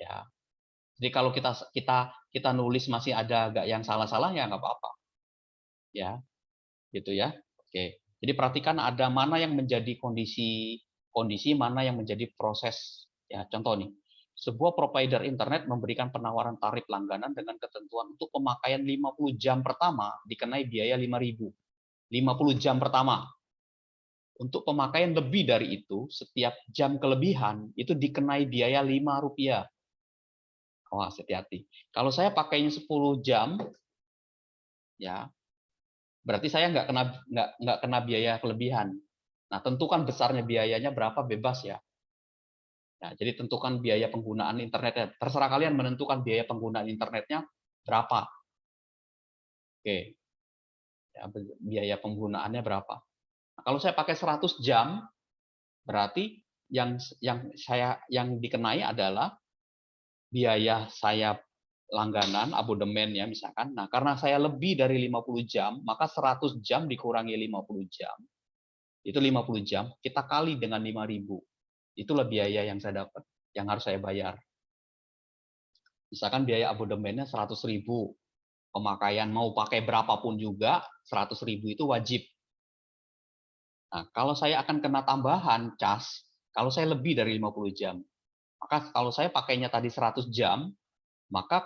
Ya. Jadi kalau kita nulis masih ada agak yang salah-salah ya nggak apa-apa. Ya. Gitu ya. Oke. Jadi perhatikan ada mana yang menjadi kondisi, mana yang menjadi proses. Ya, contoh nih. Sebuah provider internet memberikan penawaran tarif langganan dengan ketentuan untuk pemakaian 50 jam pertama dikenai biaya 5.000. 50 jam pertama. Untuk pemakaian lebih dari itu, setiap jam kelebihan itu dikenai biaya Rp5. Wah, hati-hati. Kalau saya pakainya 10 jam, ya berarti saya nggak kena biaya kelebihan. Nah, tentukan besarnya biayanya berapa bebas ya. Nah, jadi tentukan biaya penggunaan internetnya. Terserah kalian menentukan biaya penggunaan internetnya berapa. Oke. Ya, biaya penggunaannya berapa. Nah, kalau saya pakai 100 jam, berarti yang dikenai adalah biaya saya langganan, abodemen ya misalkan. Nah, karena saya lebih dari 50 jam, maka 100 jam dikurangi 50 jam. Itu 50 jam, kita kali dengan 5.000. Itulah biaya yang saya dapat, yang harus saya bayar. Misalkan biaya abodemennya 100.000. Pemakaian mau pakai berapapun juga, 100.000 itu wajib. Nah, kalau saya akan kena tambahan cas, kalau saya lebih dari 50 jam. Maka kalau saya pakainya tadi 100 jam, maka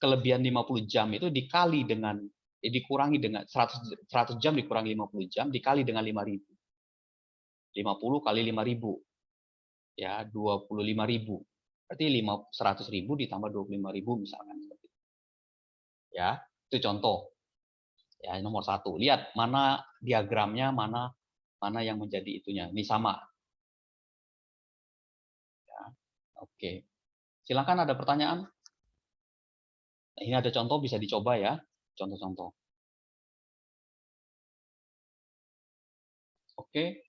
kelebihan 50 jam itu dikali dengan dikurangi dengan 100 jam dikurangi 50 jam dikali dengan 5.000. 50 kali 5.000. Ya, 25.000. Berarti 100.000 ditambah 25.000 misalkan seperti itu. Ya, itu contoh. Ya, nomor 1. Lihat mana diagramnya, mana yang menjadi itunya. Ini sama. Ya, oke. Silakan ada pertanyaan. Nah, ini ada contoh, bisa dicoba ya. Contoh-contoh. Oke.